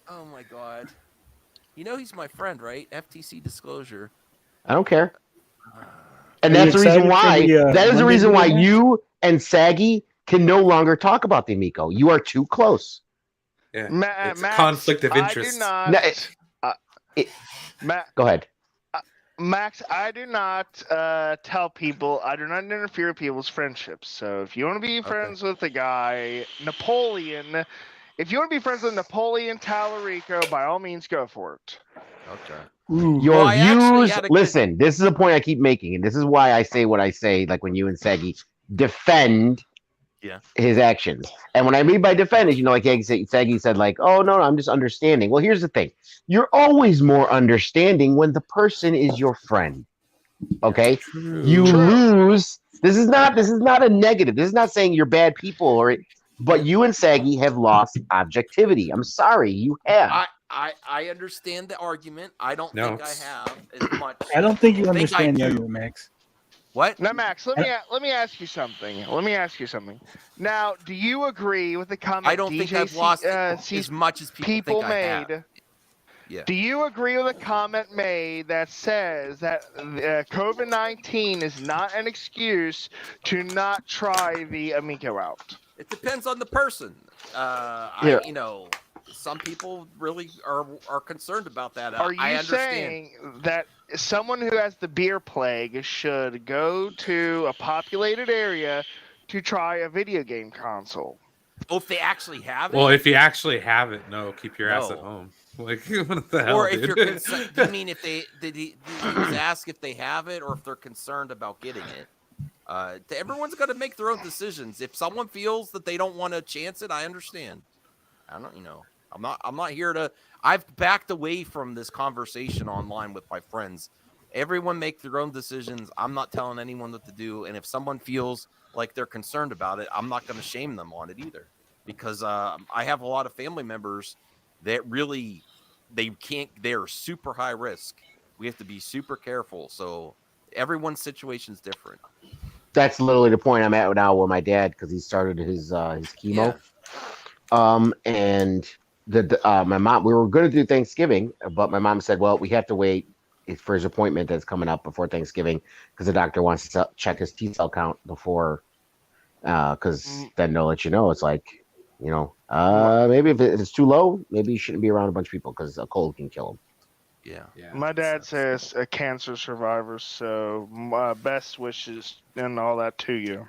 Oh my god. You know he's my friend, right? FTC disclosure. I don't care. And Are you that's the reason excited for why. the, That is the Monday reason why meeting? you and Saggy can no longer talk about the Amico. You are too close. Yeah, it's Max, conflict of I interest. do not. No, Ma- Go ahead. Max, I do not tell people. I do not interfere with people's friendships. So if you want to be friends with the guy Napoleon, if you want to be friends with Napoleon Tallarico, by all means, go for it. Okay. Ooh, Your Well, I actually views. had a good- Listen, this is a point I keep making, and this is why I say what I say. Like when you and Saggy defend Yeah. his actions, and what I mean by defend is, like Saggy said, like, "Oh no, I'm just understanding." Well, here's the thing: you're always more understanding when the person is your friend. Okay, you lose. This is not a negative. This is not saying you're bad people but you and Saggy have lost objectivity. I'm sorry, you have. I understand the argument. I don't think I have as much. I don't think you I understand the do. argument, Max. What? Now, Max, let me ask you something. Now, do you agree with the comment I don't think I've lost as much as people think I made? have. Yeah. Do you agree with a comment made that says that COVID-19 is not an excuse to not try the Amico out? It depends on the person. Yeah. Some people really are concerned about that. Are I you understand. saying that someone who has the beer plague should go to a populated area to try a video game console? Oh, if they actually have it? Well, if you actually have it, no, keep your ass at No. home. Like, what the hell, Or if dude? you're concerned, you mean if did he was asked if they have it or if they're concerned about getting it? Everyone's got to make their own decisions. If someone feels that they don't want to chance it, I understand. I don't, I'm not here to. I've backed away from this conversation online with my friends. Everyone make their own decisions. I'm not telling anyone what to do. And if someone feels like they're concerned about it, I'm not going to shame them on it either. Because I have a lot of family members that really, they're super high risk. We have to be super careful. So everyone's situation is different. That's literally the point I'm at now with my dad because he started his chemo. Yeah. And my mom, we were going to do Thanksgiving, but my mom said, well, we have to wait for his appointment that's coming up before Thanksgiving because the doctor wants to check his T-cell count before, because then they'll let you know. It's like, maybe if it's too low, maybe you shouldn't be around a bunch of people because a cold can kill him. Yeah. My dad says a cancer survivor, so my best wishes and all that to you.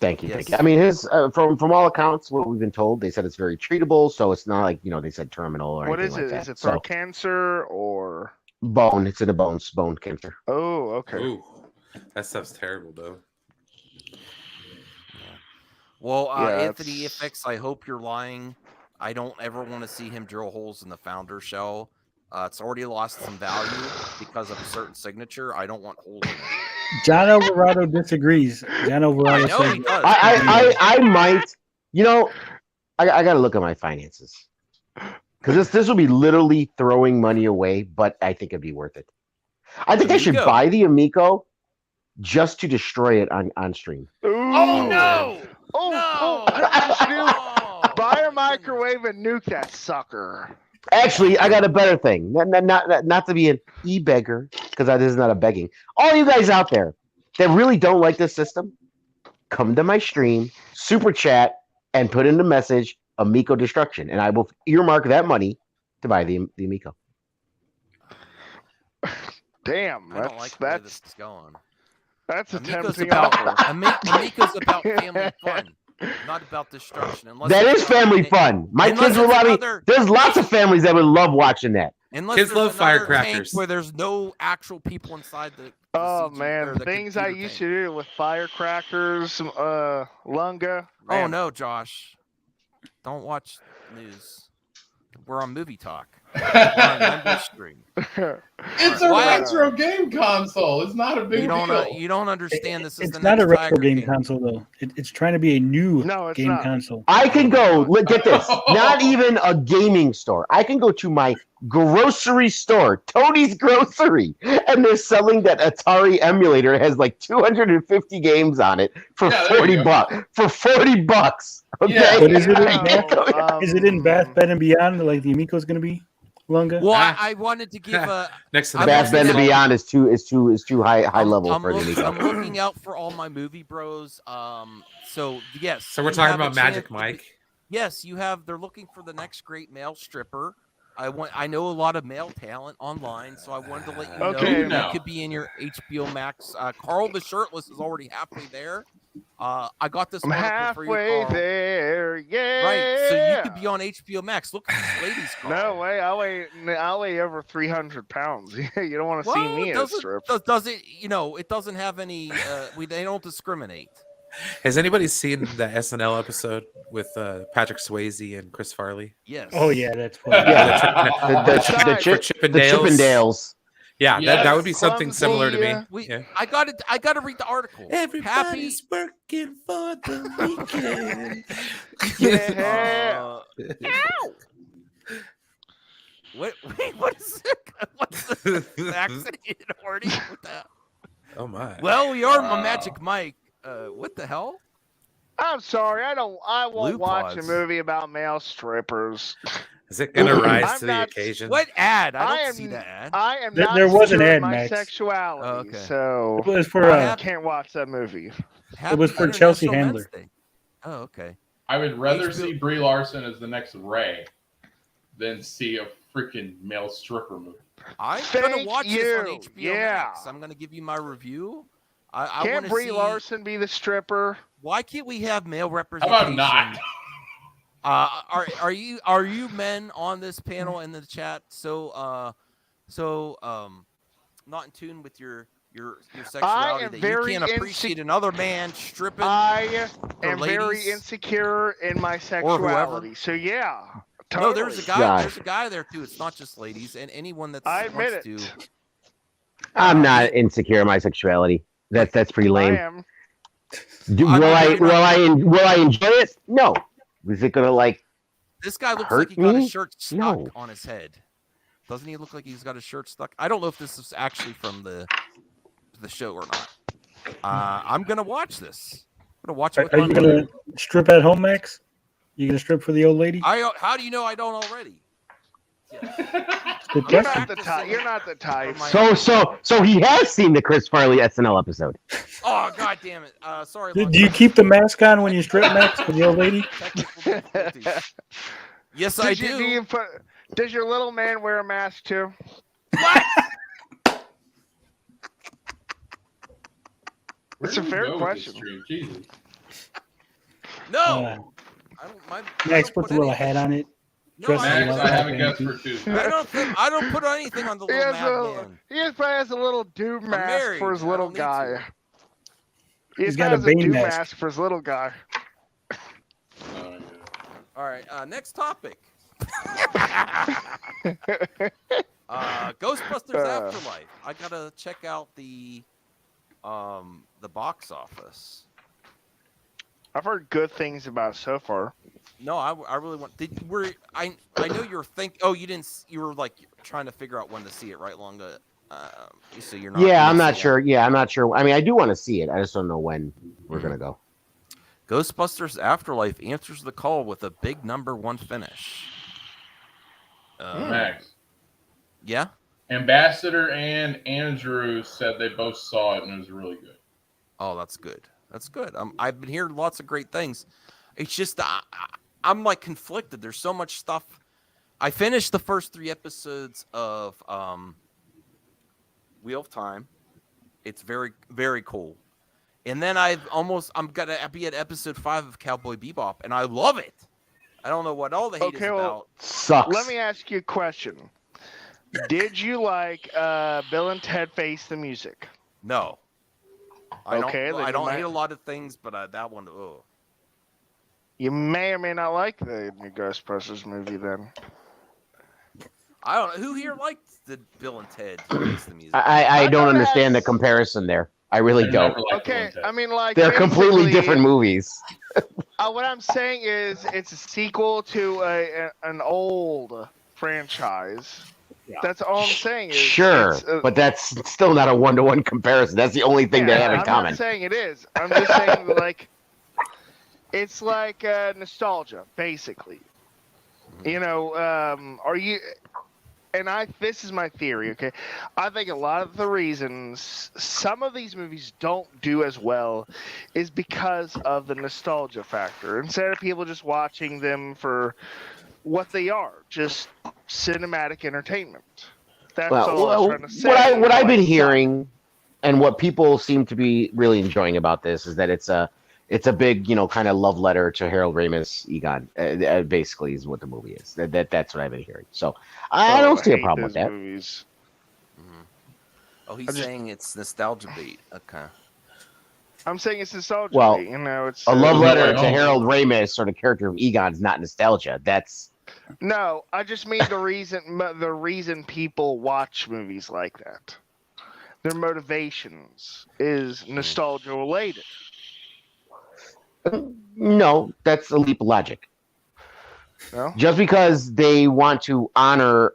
Thank you. Yes. Thank you. I mean, his from all accounts, what we've been told, they said it's very treatable, so it's not like they said terminal or What anything is it? like that. Is it throat cancer or bone? It's in the bones, bone cancer. Oh, okay. Ooh, that stuff's terrible, though. Yeah. Well, Yeah, Anthony FX, I hope you're lying. I don't ever want to see him drill holes in the founder shell. It's already lost some value because of a certain signature. I don't want holes in it. John Alvarado disagrees. John Alvarado I know says he does. I might. I got to look at my finances because this will be literally throwing money away, but I think it'd be worth it. I think I should Amico. buy the Amico just to destroy it on stream. Oh no! Buy a microwave and nuke that sucker. Actually, I got a better thing. Not to be an e-beggar, because this is not a begging. All you guys out there that really don't like this system, come to my stream, super chat, and put in the message Amico Destruction, and I will earmark that money to buy the Amico. Damn, I don't like the way this is going. That's a Amico's tempting about offer. Amico's about family fun, not about destruction. That is family fun. My kids will love it. There's lots of families that would love watching that. Unless Kids there's love another firecrackers. tank where there's no actual people inside the Oh CG, man, or the things I computer used tank. to do with firecrackers, Lunga. Oh Man. no, Josh! Don't watch news. We're on Movie Talk. We're on Monday stream. It's a Why- retro game console. It's not a big deal. You don't understand. This is it's the not next a retro Tiger game King. console though. It's trying to be a new No, it's game not. console. I can go, look, get this, not even a gaming store. I can go to my grocery store, Tony's Grocery, and they're selling that Atari emulator. It has like 250 games on it for Yeah, there you $40. For $40. Okay. Yeah. But is it in I can't go- Is it in Bath, Bed and Beyond like the Amico's going to be? Lunga? Well, Ah. I wanted to give a. Next to I'm the Bath Bend to looking be at- honest, is too high level for an Amico. I'm looking out for all my movie bros. So yes. So we're you talking have a about Magic chance to Mike. Yes, you have. They're looking for the next great male stripper. I know a lot of male talent online, so I wanted to let you Okay. know you could be in your HBO Max. Carl the Shirtless is already halfway there. I got this I'm article for you, halfway Carl. there, yeah. Right, so you could be on HBO Max. Look at these ladies, Carl. No way, I'll weigh over 300 pounds. You don't want to see me in a strip. Does it? It doesn't have any. They don't discriminate. Has anybody seen the SNL episode with Patrick Swayze and Chris Farley? Yes. Oh yeah, that's funny. Yeah. The Chippendales. Yeah, Yes. that would be something similar to me. I got to read the article. Everybody's working for the weekend. Yeah. Wait, what is it? What's the accent already? What the hell? Oh my. Well, we are Wow. Magic Mike. What the hell? I'm sorry, I won't Blue watch a Paws. movie about male strippers. Is it gonna rise I'm to the not- occasion? What ad? I I don't am- see the ad. I am There- not there was an secure in ad, my Max. sexuality, Oh, okay. so It was for I have- can't watch that movie. Happy was for Chelsea International Men's Handler. Day. Oh, okay. I would rather HBO see Brie Larson as the next Ray than see a freaking male stripper movie. I'm gonna Thank watch this on you. HBO Yeah. Max. I'm gonna give you my review. I Can't want to Brie see. Larson be the stripper? Why can't we have male How representation? about not? Are you men on this panel in the chat so not in tune with your sexuality am that you very can't appreciate another man stripping? I or am very ladies, insecure in my whoever. sexuality. So yeah, No, totally. there's a guy. God. There's a guy there too. It's not just ladies and anyone that I admit wants it. to. I'm not insecure in my sexuality. That's pretty I lame. am. Will I enjoy it? No. Is it gonna like? This guy looks Hurt like he got me? his shirt stuck No. on his head. Doesn't he look like he's got his shirt stuck? I don't know if this is actually from the show or not. I'm gonna watch this. I'm gonna watch it with Are my you mother. gonna strip at home, Max? You gonna strip for the old lady? How do you know I don't already? Good You're question. not the type. You're not the type. So he has seen the Chris Farley SNL episode. Oh, god damn it. Sorry. Do you keep the mask on when you strip, Max, for the old lady? Technical difficulties. Yes, I do. Does your little man wear a mask too? What? It's a Where fair did we go with this question. stream? Jesus. No. Uh, I don't mind. Max puts a little hat on it. No, Dress I as Max, a I have a man, guess too. for Tuesday. I don't put anything on the He little has madman. probably has a little dude mask married. for his I little don't need guy. to. He's got a has Bane dude mask. mask for his little guy. Oh, yeah. All right. Next topic. Ghostbusters Afterlife. I gotta check out the box office. I've heard good things about it so far. No, I really want. I know you're Oh, you didn't. You were like trying to figure out when to see it, right? Longa. So you're not. Yeah, I'm you not didn't see sure. Yeah, I'm not sure. I mean, I do want to see it. I just don't know when we're gonna go. it. Ghostbusters Afterlife answers the call with a big #1 finish. Max. Yeah. Ambassador and Andrew said they both saw it and it was really good. Oh, that's good. That's good. I've been hearing lots of great things. It's just I'm like conflicted. There's so much stuff. I finished the first 3 episodes of Wheel of Time. It's very, very cool. And then I'm gonna be at episode 5 of Cowboy Bebop, and I love it. I don't know what all the hate is about. Sucks. Let me ask you a question. Did you like Bill and Ted Face the Music? No. I Okay, then don't you hate might- a lot of things, but that one, oh. You may or may not like the new Ghostbusters movie then. I don't know. Who here liked the Bill and Ted Face the Music? I don't thought it understand the has- comparison there. I really I don't. never liked Bill Okay, and Ted. I mean, like They're completely basically, different movies. What I'm saying is, it's a sequel to an old franchise. Yeah. That's all I'm saying. Is Sure, it's, but that's still not a one-to-one comparison. That's the only thing they have in I'm common. not saying it is. I'm just saying like it's like nostalgia, basically. You know, are you? And this is my theory. Okay, I think a lot of the reasons some of these movies don't do as well is because of the nostalgia factor. Instead of people just watching them for what they are, just cinematic entertainment. That's all I was trying to say. What I've been Like, hearing, and what people seem to be really enjoying about this, is that it's a big, kind of love letter to Harold Ramis, Egon. Basically, is what the movie is. That's what I've been hearing. So I don't see a hate problem with those that. movies. Oh, he's I just- saying it's nostalgia bait. Okay. I'm saying it's nostalgia. Well, it's A love no letter way to home. Harold Ramis, or the character of Egon's not nostalgia. That's No, I just mean the reason people watch movies like that. Their motivations is nostalgia related. no, that's a leap of logic. No? Just because they want to honor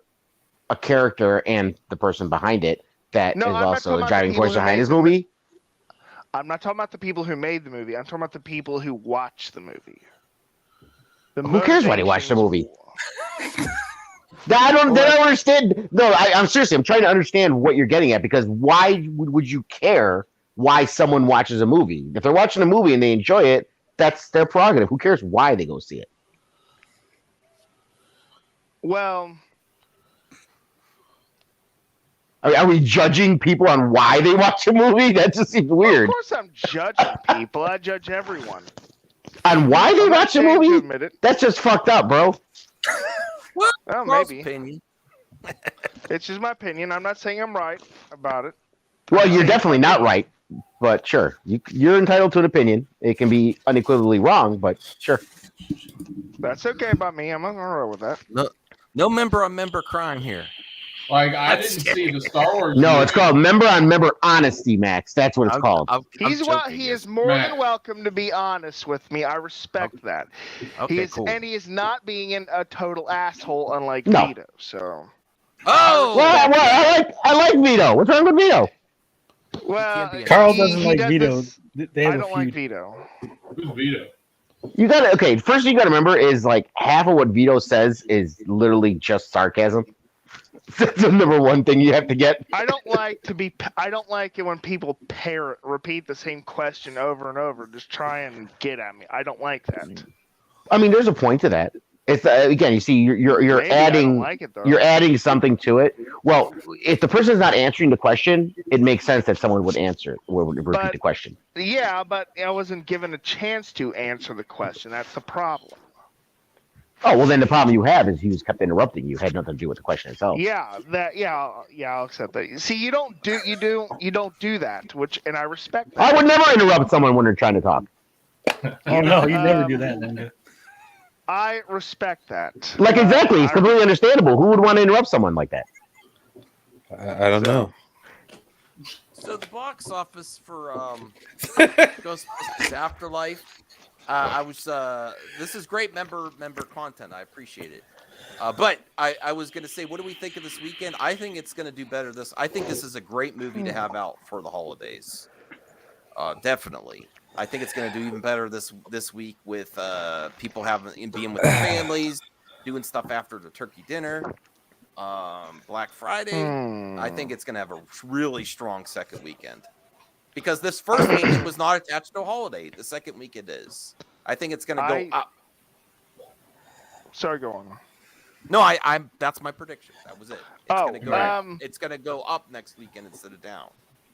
a character and the person behind it that No, is I'm not also talking the about driving the people force who behind made his the mo- movie. I'm not talking about the people who made the movie. I'm talking about the people who watch the movie. The Who cares why they watch the motivations- movie? I don't understand. No, I'm seriously. I'm trying to understand what you're getting at, because why would you care why someone watches a movie? If they're watching a movie and they enjoy it, that's their prerogative. Who cares why they go see it? Well, Are we judging people on why they watch a movie? That just seems of weird. course I'm judging people. I judge everyone. On why they I'm not watch a ashamed to movie? admit it. That's just fucked up, bro. Oh, Carl's maybe. opinion. It's just my opinion. I'm not saying I'm right about it. Well, you're Saying definitely my not opinion. right, but sure, you're entitled to an opinion. It can be unequivocally wrong, but sure. That's okay by me. I'm not gonna roll with that. No member on member crime here. Like I didn't see the Star Wars. No, movie. it's called member on member honesty, Max. That's what it's called. He is more than welcome to be honest with me. I respect that. Okay, cool. And he is not being a total asshole, unlike No. Vito. So. Oh, Well, I like Vito. What's wrong with Vito? Well, Carl he- doesn't he like does Vito. this- They have I a don't like feud. Vito. Who's Vito? You gotta first thing you gotta remember is like half of what Vito says is literally just sarcasm. That's the number one thing you have to get. I don't like it when people repeat the same question over and over, just try and get at me. I don't like that. I mean, there's a point to that. It's again, you see, you're Maybe I don't adding like it, though. you're adding something to it. Well, if the person's not answering the question, it makes sense that someone would repeat the question. Yeah, but I wasn't given a chance to answer the question. That's the problem. Oh well, then the problem you have is he was kept interrupting you. It had nothing to do with the question itself. Yeah, I'll accept that. See, you don't do that, and I respect that. I would never interrupt someone when they're trying to talk. Oh no, you never do that, Linda. I respect that. Like exactly, it's completely understandable. Who would want to interrupt someone like that? I don't know. So the box office for Ghostbusters Afterlife, I was this is great member content. I appreciate it. But I was gonna say, what do we think of this weekend? I think it's gonna do better. I think this is a great movie to have out for the holidays. Definitely. I think it's going to do even better this week with people being with their families, doing stuff after the turkey dinner, Black Friday. I think it's going to have a really strong second weekend because this first weekend was not attached to a holiday. The second weekend is. I think it's going to go up. Sorry, go on. No, I'm. That's my prediction. That was it. It's going to go up next weekend instead of down.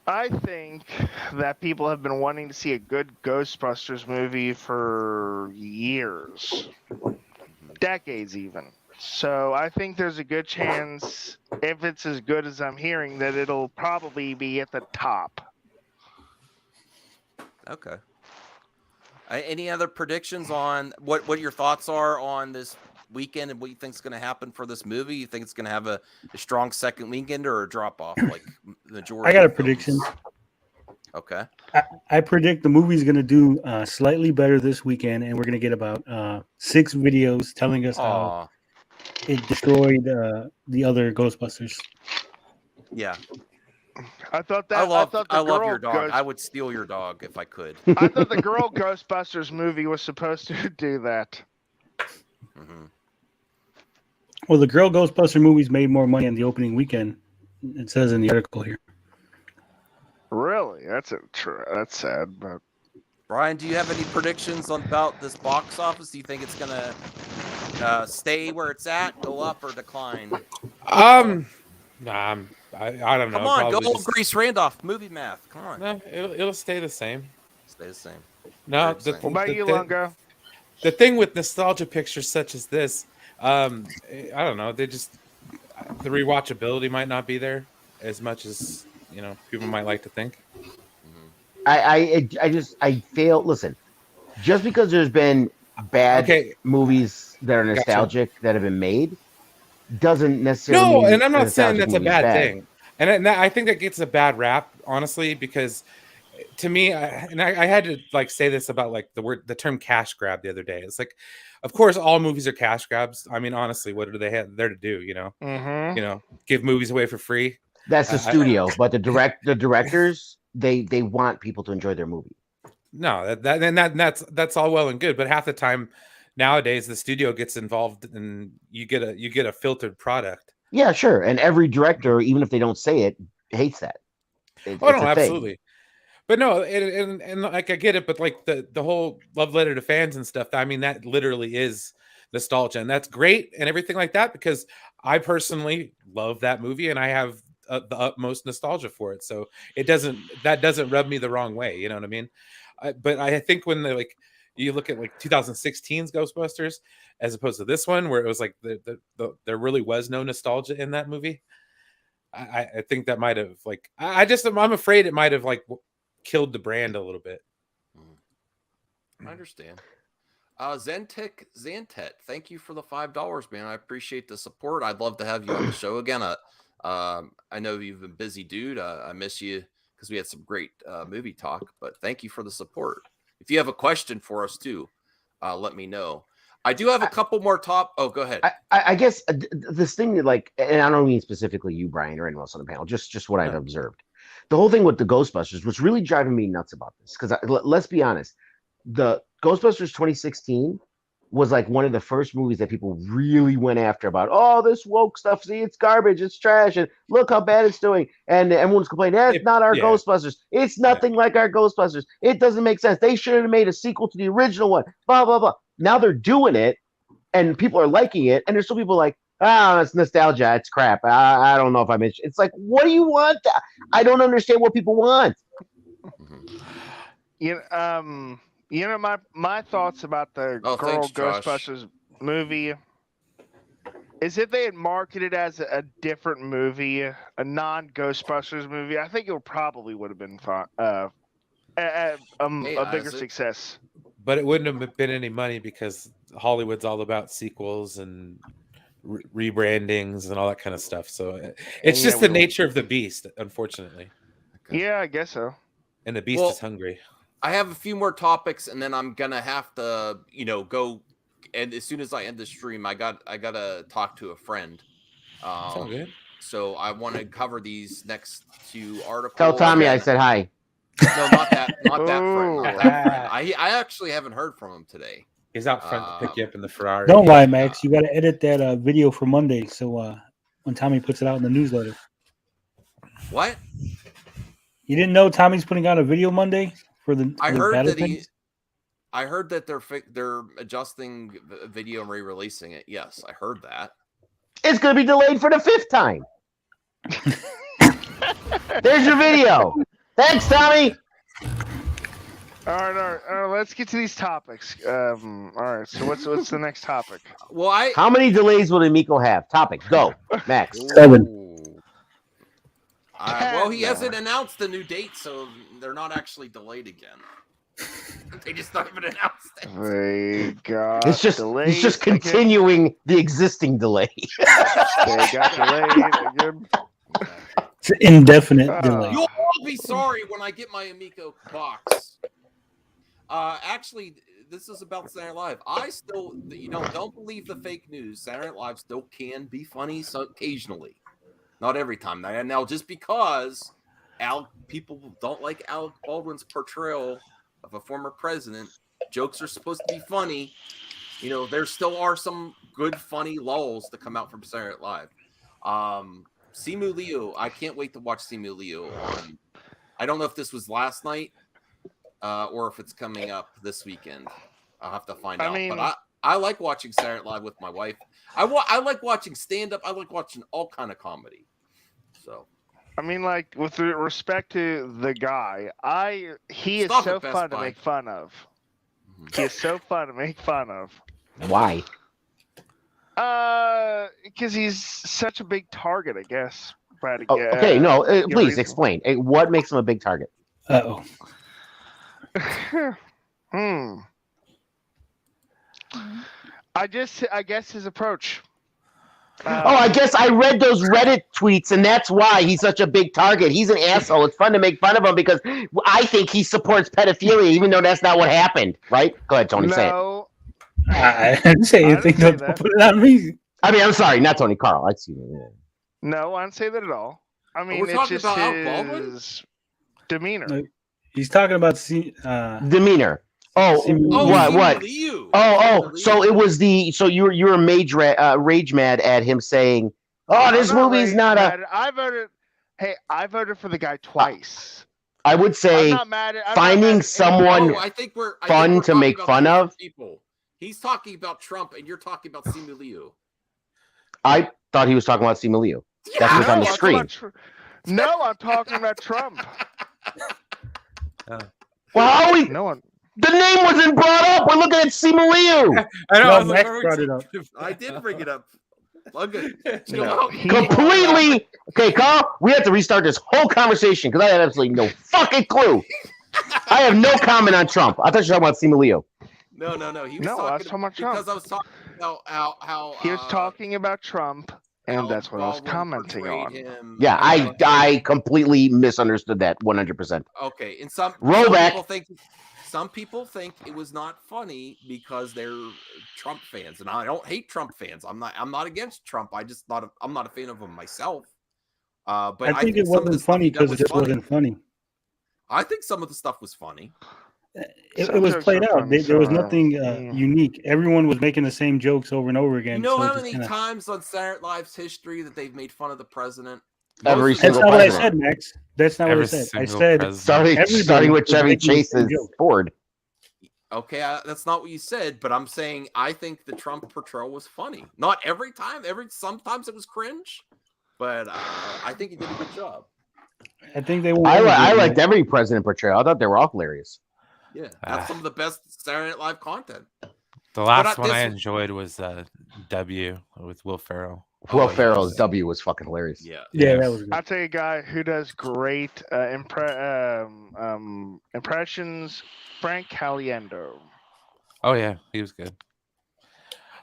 I think that people have been wanting to see a good Ghostbusters movie for years, decades even. So I think there's a good chance, if it's as good as I'm hearing, that it'll probably be at the top. Okay. Any other predictions on what your thoughts are on this weekend and what you think is going to happen for this movie? You think it's going to have a strong second weekend or a drop off like the majority? I got a of films? prediction. Okay. I predict the movie's going to do slightly better this weekend, and we're going to get about 6 videos telling us how it destroyed the other Ghostbusters. Yeah. I thought I love girl your dog. I would steal your dog if I could. I thought the girl Ghostbusters movie was supposed to do that. Mm-hmm. Well, the Girl Ghostbuster movies made more money on the opening weekend. It says in the article here. Really? That's That's sad. But Brian, do you have any predictions about this box office? Do you think it's gonna stay where it's at, go up, or decline? Nah, I don't know. Come on, go Probably just- Grease Randolph. Movie math. Come on. No, it'll stay the same. Stay the same. No, what about you, Longo? The thing with nostalgia pictures such as this, I don't know. The rewatchability might not be there as much as people might like to think. I fail. Listen, just because there's been bad movies that are nostalgic that have been made, doesn't necessarily. No, mean and I'm not saying nostalgic that's a movie's bad thing. And I think that gets a bad rap, honestly, because to me, I had to like say this about like the term cash grab the other day. It's like, of course, all movies are cash grabs. I mean, honestly, what do they have there to do? Mm-hmm. Give movies away for free. That's the I- studio, but the directors they want people to enjoy their movie. No, that's all well and good, but half the time nowadays the studio gets involved and you get a filtered product. Yeah, sure. And every director, even if they don't say it, hates that. Oh It's no, a thing. absolutely. But no, and like I get it, but like the whole love letter to fans and stuff, I mean, that literally is nostalgia, and that's great and everything like that, because I personally love that movie and I have the utmost nostalgia for it. So that doesn't rub me the wrong way. You know what I mean? But I think when you look at like 2016's Ghostbusters as opposed to this one, where it was like there really was no nostalgia in that movie. I think that might have like I'm afraid it might have like killed the brand a little bit. I understand. Zantet, thank you for the $5, man. I appreciate the support. I'd love to have you on the show again. I know you've been busy, dude. I miss you because we had some great movie talk. But thank you for the support. If you have a question for us too, let me know. I do have a couple more Oh, go ahead. I guess this thing that like, and I don't mean specifically you, Brian, or anyone else on the panel, just what I've observed. The whole thing with the Ghostbusters was really driving me nuts about this because let's be honest, the Ghostbusters 2016 was like one of the first movies that people really went after about, oh, this woke stuff, see, it's garbage, it's trash, and look how bad it's doing. And everyone's complaining, that's not our Ghostbusters. It's nothing like our Ghostbusters. It doesn't make sense. They should have made a sequel to the original one, blah, blah, blah. Now they're doing it, and people are liking it, and there's still people like, it's nostalgia, it's crap. I don't know if I'm interested. It's like, what do you want? I don't understand what people want. My thoughts about the thanks, Ghostbusters movie is if they had marketed as a different movie, a non-Ghostbusters movie, I think it probably would have been fun, a bigger success. But it wouldn't have been any money because Hollywood's all about sequels and rebrandings and all that kind of stuff. So it's just the nature of the beast, unfortunately. Okay. Yeah, I guess so. And the beast is hungry. I have a few more topics, and then I'm gonna have to, go. And as soon as I end the stream, I gotta talk to a friend. Sounds good. So I want to cover these next two articles. Tell Tommy I said hi. No, not that friend. I actually haven't heard from him today. He's out front to pick you up in the Ferrari. Don't lie, Max. You got to edit that video for Monday. So when Tommy puts it out in the newsletter. What? You didn't know Tommy's putting out a video Monday for the? I heard that they're adjusting the video and re-releasing it. Yes, I heard that. It's going to be delayed for the 5th time. There's your video. Thanks, Tommy. All right. Let's get to these topics. All right. So what's the next topic? Well, how many delays will Amico have? Topic. Go, Max. 7. Well, he hasn't announced the new date, so they're not actually delayed again. They just not even announced it. They got it's just continuing the existing delay. They got delayed again. It's an indefinite delay. You'll all be sorry when I get my Amico box. Actually, this is about Saturday Night Live. I still, don't believe the fake news. Saturday Night Live still can be funny occasionally. Not every time. Now, just because people don't like Alec Baldwin's portrayal of a former president, jokes are supposed to be funny. There still are some good, funny lulls to come out from Saturday Night Live. Simu Liu, I can't wait to watch Simu Liu on. I don't know if this was last night or if it's coming up this weekend. I'll have to find out. But I like watching Saturday Night Live with my wife. I like watching stand-up. I like watching all kind of comedy. So, with respect to the guy, he is so fun to make fun of. He is so fun to make fun of. Why? Because he's such a big target, I guess. Okay, no, please explain. What makes him a big target? Uh-oh. I guess his approach. Oh, I guess I read those Reddit tweets, and that's why he's such a big target. He's an asshole. It's fun to make fun of him because I think he supports pedophilia, even though that's not what happened. Right? Go ahead, Tony. Say it. No, I didn't say I didn't anything. say Don't that. put it on me. I mean, I'm sorry, not Tony. Carl. Excuse me. no, I didn't say that at all. I mean, we're it's talking just about Alec Baldwin? his demeanor. No, he's talking about Demeanor. Oh, Simu. what? Simu What? Liu. Oh. Simu So Liu. it was the. So you were rage mad at him saying, "Oh, this I'm not movie's rage not a." mad. I voted. Hey, I voted for the guy twice. I would I'm say not mad at. I'm not finding mad at someone No, I think we're fun to talking make about fun two of. people. He's talking about Trump, and you're talking about Simu Liu. I thought he was talking about Simu Liu. That's what's on the I'm talking screen. about no, I'm talking about Trump. Well, how are we? No one. The name wasn't brought up. We're looking at Simu Liu. I know. No, I was like, Max where are we brought it up. I did bring it up. Look at chill No, out. he brought it up. Completely. Okay, Carl, we have to restart this whole conversation because I had absolutely no fucking clue. I have no comment on Trump. I thought you were talking about Simu Liu. No. He was No, I was talking about Trump. because I was talking about how He was talking about Trump, and Al that's what I was Baldwin commenting portrayed on. him. Yeah, I completely misunderstood that 100%. Okay, and some Rollback. some people think it was not funny because they're Trump fans, and I don't hate Trump fans. I'm not against Trump. I'm not a fan of him myself. But I think it some of the wasn't stuff funny he did because it was just funny. wasn't funny. I think some of the stuff was funny. It Some was jokes played are out. funny, There was so, nothing yeah. unique. Everyone was making the same jokes over and over You again. know so it how just many kinda- times on Saturday Night Live's history that they've made fun of the president? Every Most of That's single them- not what I president. said, Max. That's not what I Every said. I single said president. everybody Starting with was Chevy making the same Chase's joke. Ford. Okay, that's not what you said, but I'm saying I think the Trump portrayal was funny. Not every time. Sometimes it was cringe, but I think he did a good job. I think they went I overboard, liked man. every president portrayal. I thought they were all hilarious. Yeah, that's some of the best Saturday Night Live content. The last one this- I enjoyed was W with Will Ferrell. Will yeah. Ferrell's W was fucking hilarious. Yeah. Yeah, that was good. I'll tell you a guy who does great impressions. Frank Caliendo. Oh yeah, he was good.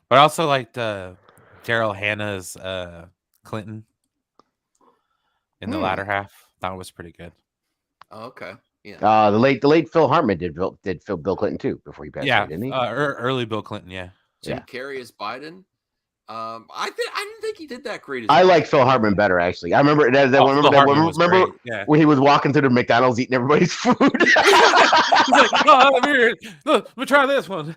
But I also liked Daryl Hannah's Clinton in the latter half. That was pretty good. Oh, okay. Yeah. The late Phil Hartman did Bill Clinton too before he passed Yeah, away, didn't he? early Bill Clinton. Yeah. Jim yeah. Carrey as Biden. I didn't think he did that great. I like Phil Hartman better actually. I remember that. Oh, Phil Hartman was Remember great, yeah. when he was walking through the McDonald's eating everybody's food? He's like, oh, I'm here. Look, let me try this one.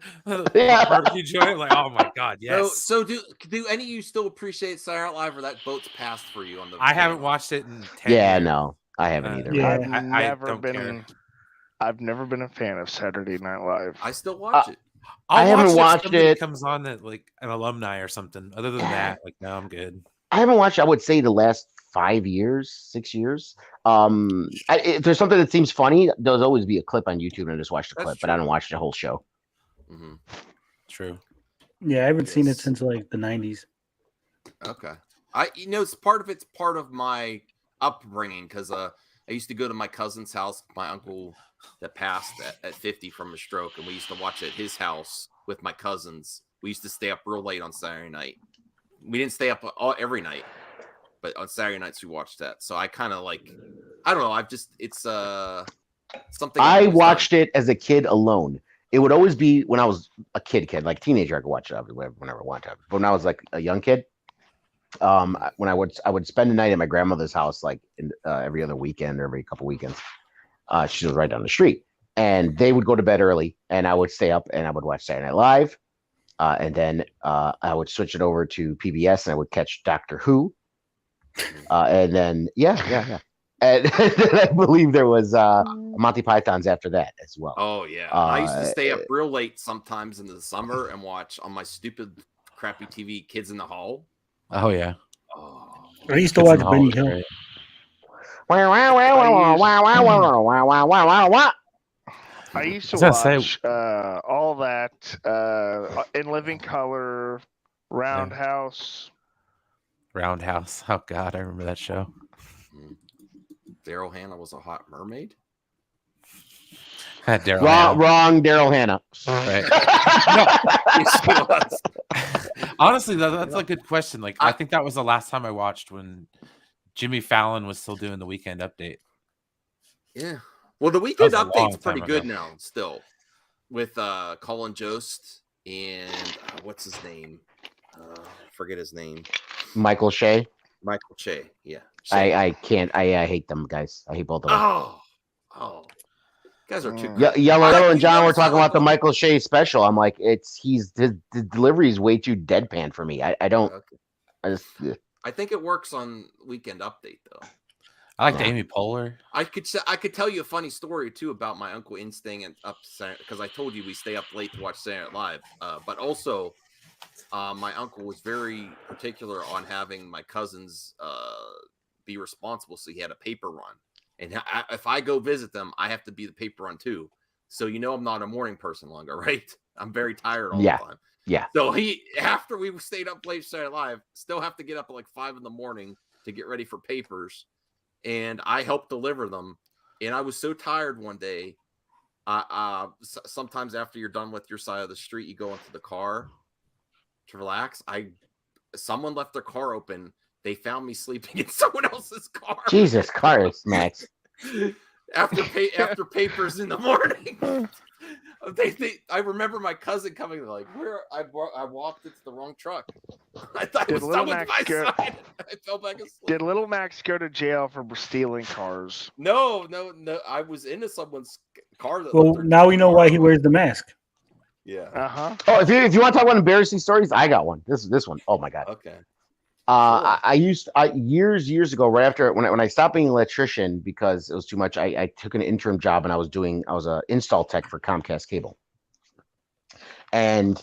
Yeah. Barbecue joint. Like, oh my god, yes. So do any of you still appreciate Saturday Night Live, or that boat's passed for you on the? I haven't watched it in 10 Yeah, years. no, I haven't either. Yeah. I've never been a fan of Saturday Night Live. I still watch it. I haven't if watched somebody it. Comes on that like an alumni or something. Other than that, like, no, I'm good. I haven't watched. I would say the last 5 years, 6 years. If there's something that seems funny, there's always be a clip on YouTube, and I just watch the That's clip, but I true. don't watch the whole show. Mhm. True. Yeah, I haven't seen it Yes. since like the 90s. Okay. It's part of my upbringing because I used to go to my cousin's house, my uncle that passed at 50 from a stroke, and we used to watch at his house with my cousins. We used to stay up real late on Saturday night. We didn't stay up every night, but on Saturday nights we watched that. So I kind of like, I don't know. it's something I I've always watched done. it as a kid alone. It would always be when I was a kid, like teenager. I could watch it whenever I want to. But when I was like a young kid, when I would spend the night at my grandmother's house, like every other weekend or every couple weekends. She was right down the street, and they would go to bed early, and I would stay up and I would watch Saturday Night Live, and then I would switch it over to PBS and I would catch Doctor Who, and then yeah, and then I believe there was Monty Python's after that as well. Oh yeah, I used to stay up real late sometimes in the summer and watch on my stupid, crappy TV Kids in the Hall. Oh yeah. Oh, I used to Kids in watch the Hall Benny was Hill. great. I used to I was gonna watch all that in Living Color, Roundhouse. Roundhouse. Oh god, I remember that show. Daryl Hannah was a hot mermaid. Daryl Wrong, Daryl Hannah. Right. Yes, he was. Honestly, that's a good question. Like, I think that was the last time I watched when Jimmy Fallon was still doing the Weekend Update. Yeah. Well, the Weekend That was a long Update's pretty time good ago. now, still, with Colin Jost and what's his name? Forget his name. Michael Shea. Michael Shea. Yeah. Shea. I can't. I hate them guys. I hate both of them. Oh. You guys are too. Yellow and you John were notice I talking like about the Michael Shea special. I'm like, his delivery is way too deadpan for me. I don't. Okay. I think it works on Weekend Update though. I like Amy Poehler. I could tell you a funny story too about my uncle Instinct and because I told you we stay up late to watch Saturday Night Live. But also, my uncle was very particular on having my cousins be responsible, so he had a paper run. And if I go visit them, I have to be the paper run too. So I'm not a morning person longer, right? I'm very tired all the time. Yeah. So after we stayed up late Saturday Night Live, still have to get up at like 5 a.m. to get ready for papers. And I helped deliver them. And I was so tired one day. Sometimes after you're done with your side of the street, you go into the car to relax. Someone left their car open. They found me sleeping in someone else's car. Jesus Christ, Max. after papers in the morning. I remember my cousin coming like, where I walked into the wrong truck. I thought it was someone by side. I fell back asleep. Did Little Max go to jail for stealing cars? No. I was into someone's car. Well, now we know why he wears the mask. Yeah. Oh, if you want to talk about embarrassing stories, I got one. This one. Oh my God. Okay. I used years ago, right after when I stopped being an electrician because it was too much. I took an interim job and I was a install tech for Comcast Cable, and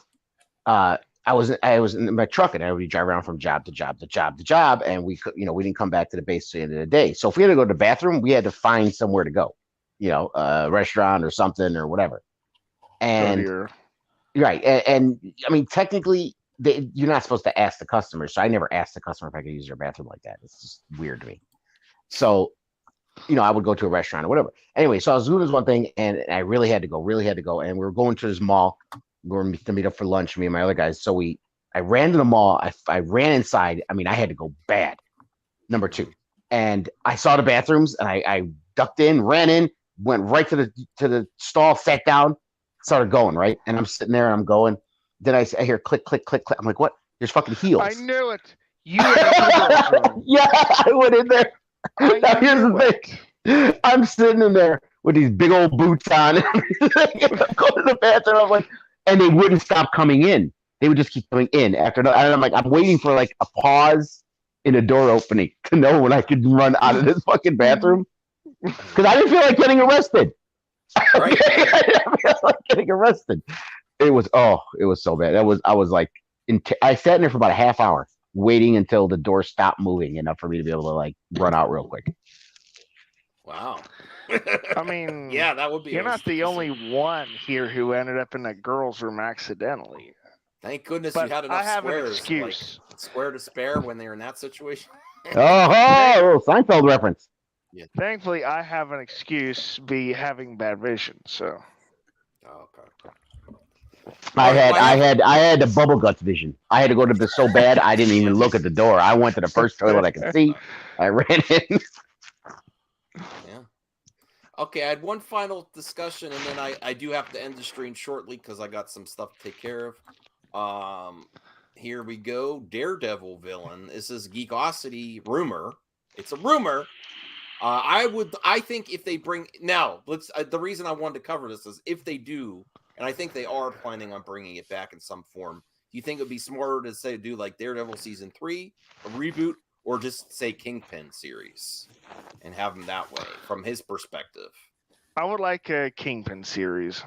I was in my truck and I would drive around from job to job, and we didn't come back to the base at the end of the day. So if we had to go to the bathroom, we had to find somewhere to go, a restaurant or something or whatever. And right, and I mean technically. You're not supposed to ask the customer, so I never asked the customer if I could use their bathroom like that. It's just weird to me. So, I would go to a restaurant or whatever. Anyway, so I was doing this one thing, and I really had to go, and we were going to this mall. We were to meet up for lunch, me and my other guys. So I ran to the mall. I ran inside. I mean, I had to go bad. Number 2, and I saw the bathrooms, and I ducked in, ran in, went right to the stall, sat down, started going right, and I'm sitting there, and I'm going. Then I hear click, click, click, click. I'm like, what? There's fucking heels. I knew it. You went into the girls' room. Yeah, I went in there. Now, here's the thing. I'm sitting in there with these big old boots on. And I'm going to the bathroom. I'm like, and they wouldn't stop coming in. They would just keep coming in after. And I'm like, I'm waiting for like a pause in a door opening to know when I could run out of this fucking bathroom because I didn't feel like getting arrested. Right. I didn't feel like getting arrested. It was so bad. I was like, I sat in there for about a half hour waiting until the door stopped moving enough for me to be able to like run out real quick. Wow. I mean, yeah, that would be. You're not the only one here who ended up in that girls' room accidentally. Thank goodness But you had enough I have squares, an excuse. like square to spare when they're in that situation. Oh, Seinfeld reference. Yeah. Thankfully, I have an excuse, be having bad vision. So. Oh, okay. I had the bubble guts vision. I had to go to this so bad I didn't even look at the door. I went to the first toilet I could see. I ran in. Yeah. Okay, I had one final discussion, and then I do have to end the stream shortly because I got some stuff to take care of. Here we go. Daredevil villain. This is Geekosity rumor. It's a rumor. I think if they bring now, the reason I wanted to cover this is if they do. And I think they are planning on bringing it back in some form. Do you think it would be smarter to do like Daredevil season 3, a reboot, or just say Kingpin series and have him that way from his perspective? I would like a Kingpin series.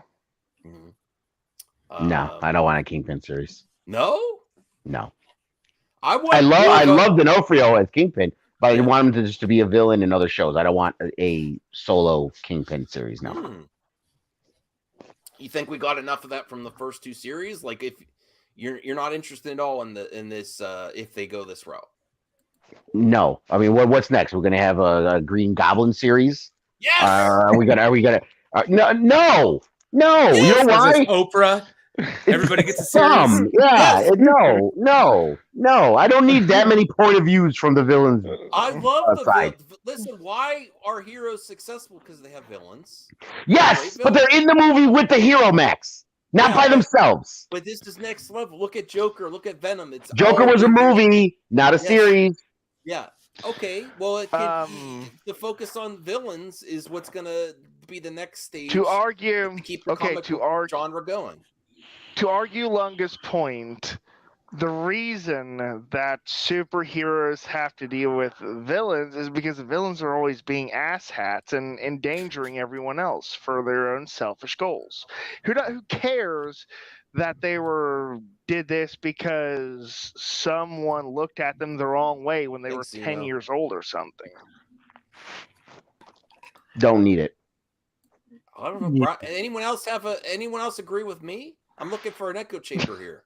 Mm-hmm. No, I don't want a Kingpin series. No. I love D'Onofrio as Kingpin, but I want him to be a villain in other shows. I don't want a solo Kingpin series now. You think we got enough of that from the first 2 series? Like, if you're not interested at all in this, if they go this route? No, I mean, what's next? We're gonna have a Green Goblin series. Yes. Are we gonna No, no, no. You know Because why? it's Oprah. Everybody gets a series. Dumb. Yeah. Yes. No. I don't need that many point of views from the villains. I love the Side. listen. Why are heroes successful? Because they have villains. Yes, Great but they're in the movie with the hero Max, not Yeah, by but- themselves. But this is next level. Look at Joker. Look at Venom. It's Joker all was a good. movie, not a Yes. series. Yeah. Okay. Well, it can, the focus on villains is what's gonna be the next stage To argue, to keep the okay, comic to book argue, genre going. to argue Lunga's point, the reason that superheroes have to deal with villains is because the villains are always being asshats and endangering everyone else for their own selfish goals. Who cares that they did this because someone looked at them the wrong way when they were Thanks, 10 Simu. years old or something? Don't need it. I don't know. Yeah. Anyone else agree with me? I'm looking for an echo chamber here.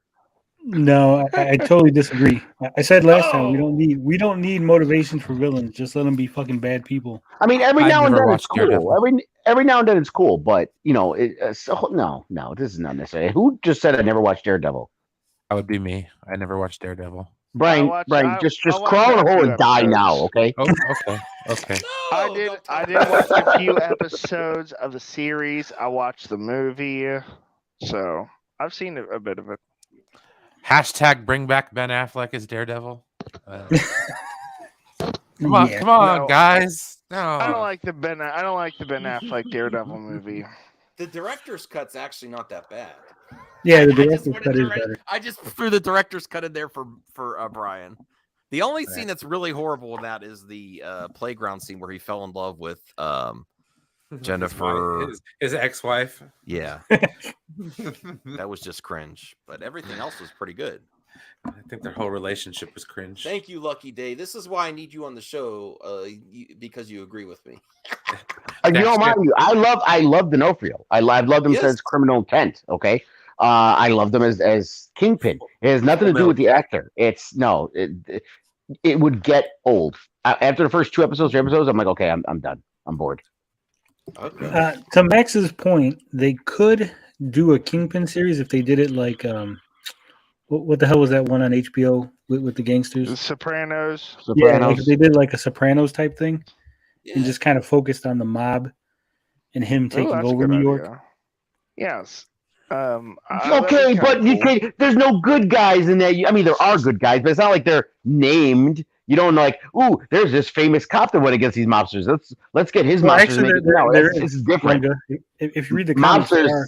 No, I totally disagree. I said last time Oh! we don't need motivation for villains. Just let them be fucking bad people. I mean, every I've now and never then it's watched Daredevil. cool. Every now and then it's cool, but no, this is not necessary. Who just said I never watched Daredevil? That would be me. I never watched Daredevil. Brian, just crawl in a hole and die now, okay? Oh, okay. I No, did. don't I talk did about watch it. a few episodes of the series. I watched the movie, so I've seen a bit of it. Hashtag bring back Ben Affleck as Daredevil. Come Yeah. on, No. guys. No, I don't like the Ben Affleck Daredevil movie. The director's cut's actually not that bad. Yeah, the I just director's wanted cut to is write- better. I just threw the director's cut in there for Brian. The only scene that's really horrible in that is the playground scene where he fell in love with Jennifer. his ex-wife. Yeah, that was just cringe. But everything else was pretty good. I think their whole relationship was cringe. Thank you, Lucky Day. This is why I need you on the show, because you agree with me. You know, mind you, I love D'Onofrio. I've loved him Yes. since Criminal Intent. Okay, I loved him as Kingpin. It has nothing to do with the actor. It would get old after the first 3 episodes. I'm like, okay, I'm done. I'm bored. Okay. To Max's point, they could do a Kingpin series if they did it like what the hell was that one on HBO with the The gangsters? Sopranos. Yeah, like if they did like a Sopranos type thing and Yeah. just kind of focused on the mob and him taking that's a over good New York. idea. Yes. Okay, but there's no good guys in that. I mean, there are good guys, but it's not like they're named. You don't like, ooh, there's this famous cop that went against these mobsters. Let's get his Well, mobsters. actually, and make it- there it's is. different. Manga. If you read the comics, there are.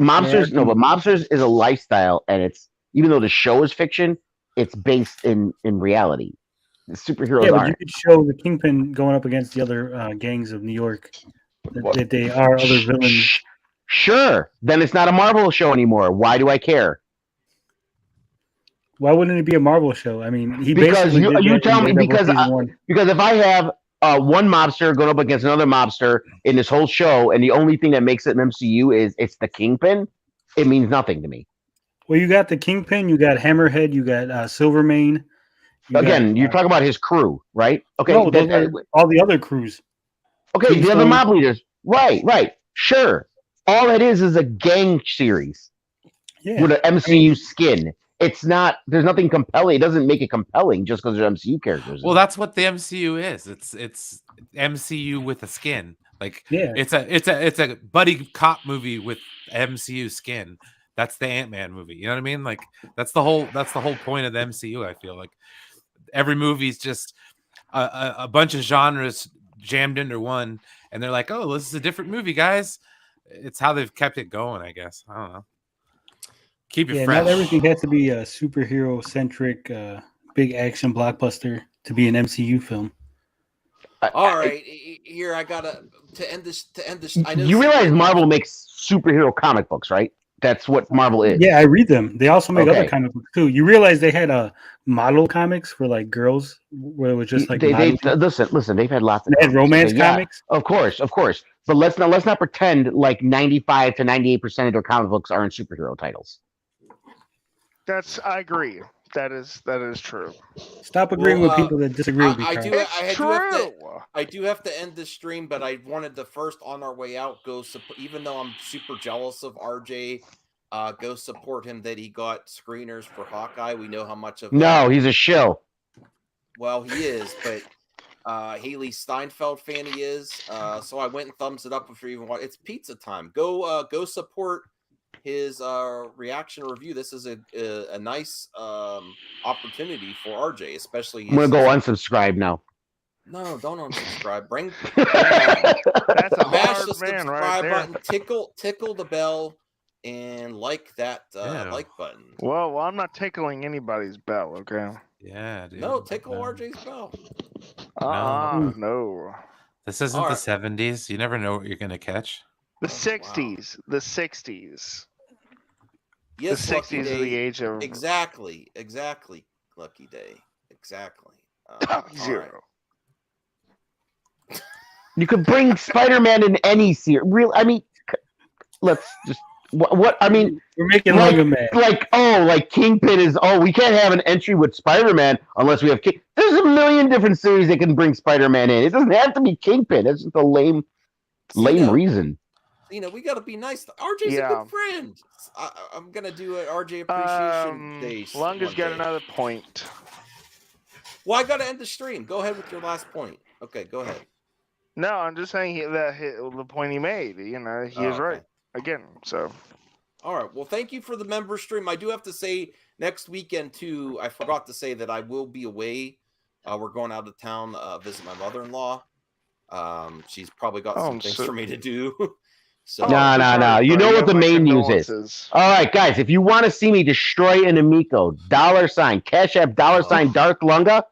Mobsters, Yeah. but mobsters is a lifestyle, and it's even though the show is fiction, it's based in reality. The superheroes Yeah, but you aren't. could show the Kingpin going up against the other gangs of New York that they are other villains. Sure, then it's not a Marvel show anymore. Why do I care? Why wouldn't it be a Marvel show? I mean, he Because basically you did that tell in me Daredevil because season 1. Because if I have one mobster going up against another mobster in this whole show, and the only thing that makes it an MCU is it's the Kingpin, it means nothing to me. Well, you got the Kingpin, you got Hammerhead, you got Silvermane. You're talking about his crew, right? Okay, no, those are all the other crews. okay, the other Tombstone. mob leaders, right, sure. All it is a gang series Yeah, with an MCU skin. It's not. There's nothing compelling. It doesn't make it compelling just because they're MCU characters. Well, that's what the MCU is. It's MCU with a skin. Like yeah. it's a buddy cop movie with MCU skin. That's the Ant-Man movie. You know what I mean? Like that's the whole point of the MCU. I feel like every movie's just a bunch of genres jammed into one, and they're like, "Oh, this is a different movie, guys." It's how they've kept it going, I guess. I don't know. Keep it fresh. Not everything has to be a superhero centric, big action blockbuster to be an MCU film. All right, here I gotta to end this. I know You realize Marvel makes superhero comic books, right? That's what Marvel is. Yeah, I read them. They also make Okay. other comic books too. You realize they had model comics for like girls, where it was just like listen. They've had lots of. they had romance Yeah, comics. of course. But let's not pretend like 95 to 98% of their comic books aren't superhero titles. I agree. That is true. Stop agreeing Well, with people that disagree with you. I Carl. do. It's I do true. have to. I do have to end this stream, but I wanted to first, on our way out, go support. Even though I'm super jealous of RJ, go support him that he got screeners for Hawkeye. We know how much of No, he's a shill. well, he is, but Haley Steinfeld fan he is. So I went and thumbs it up if you even want. It's pizza time. Go support his reaction review. This is a nice opportunity for RJ, especially. I'm gonna go unsubscribe now. No, don't unsubscribe. Bring That's a mash hard the man subscribe right there. button, tickle the bell, and like that like button. Well, I'm not tickling anybody's bell, okay? Yeah, dude. No, tickle RJ's bell. No. This isn't All the right. 70s. You never know what you're gonna catch. The wow. 60s. The 60s. Yes, the Lucky 60s is Day. the age of Exactly. Lucky Day. Exactly. Top all Zero. right. You could bring Spider-Man in any series. Real, I mean, let's just what I mean. We're making like, Longer Man. Like Kingpin is. Oh, we can't have an entry with Spider-Man unless we have King. There's a million different series that can bring Spider-Man in. It doesn't have to be Kingpin. That's just a lame reason. We got to be nice. RJ's a good friend. I'm gonna do an RJ appreciation day. Lunga's got another point. Well, I got to end the stream. Go ahead with your last point. Okay, go ahead. No, I'm just saying the point he made. You know, he is right again. So, all right. Well, thank you for the member stream. I do have to say, next weekend too. I forgot to say that I will be away. We're going out of town visit my mother-in-law. She's probably got some things for me to do. So No. You know what the main news is. All right, guys. If you want to see me destroy an Amico, $ Cash App $ Darth Lunga.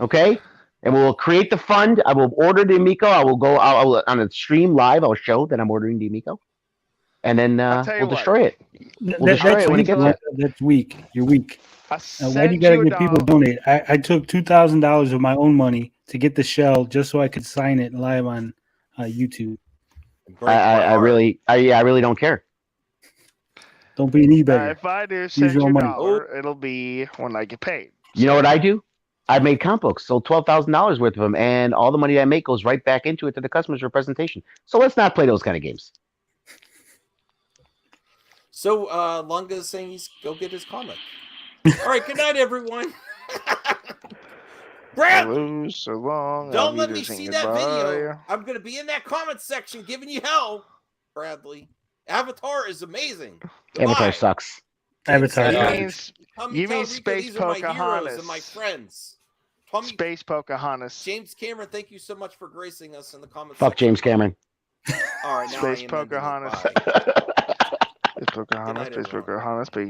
Okay. And we'll create the fund. I will order the Amico. I will go out on a stream live. I'll show that I'm ordering the Amico. And then we'll destroy it. We'll destroy it when it gets there. That's weak. You're weak. Why do you got to get people to donate? I took $2,000 of my own money to get the shell just so I could sign it live on YouTube. I really don't care. Don't be an eBay. If I do send you $1, it'll be when I get paid. You know what I do? I made comic books, sold $12,000 worth of them, and all the money I make goes right back into it to the customers for presentation. So let's not play those kind of games. So Lunga is saying he's go get his comic. All right, good night, everyone. Brad, so long. don't let me see that video. I'm going to be in that comment section giving you hell, Bradley. Avatar is amazing. Goodbye. Avatar sucks. Avatar. You mean Space Pocahontas and my friends. Space Pocahontas. James Cameron, thank you so much for gracing us in the comments. Fuck James Cameron. All right, now Space Pocahontas. Space Pocahontas. Space Pocahontas.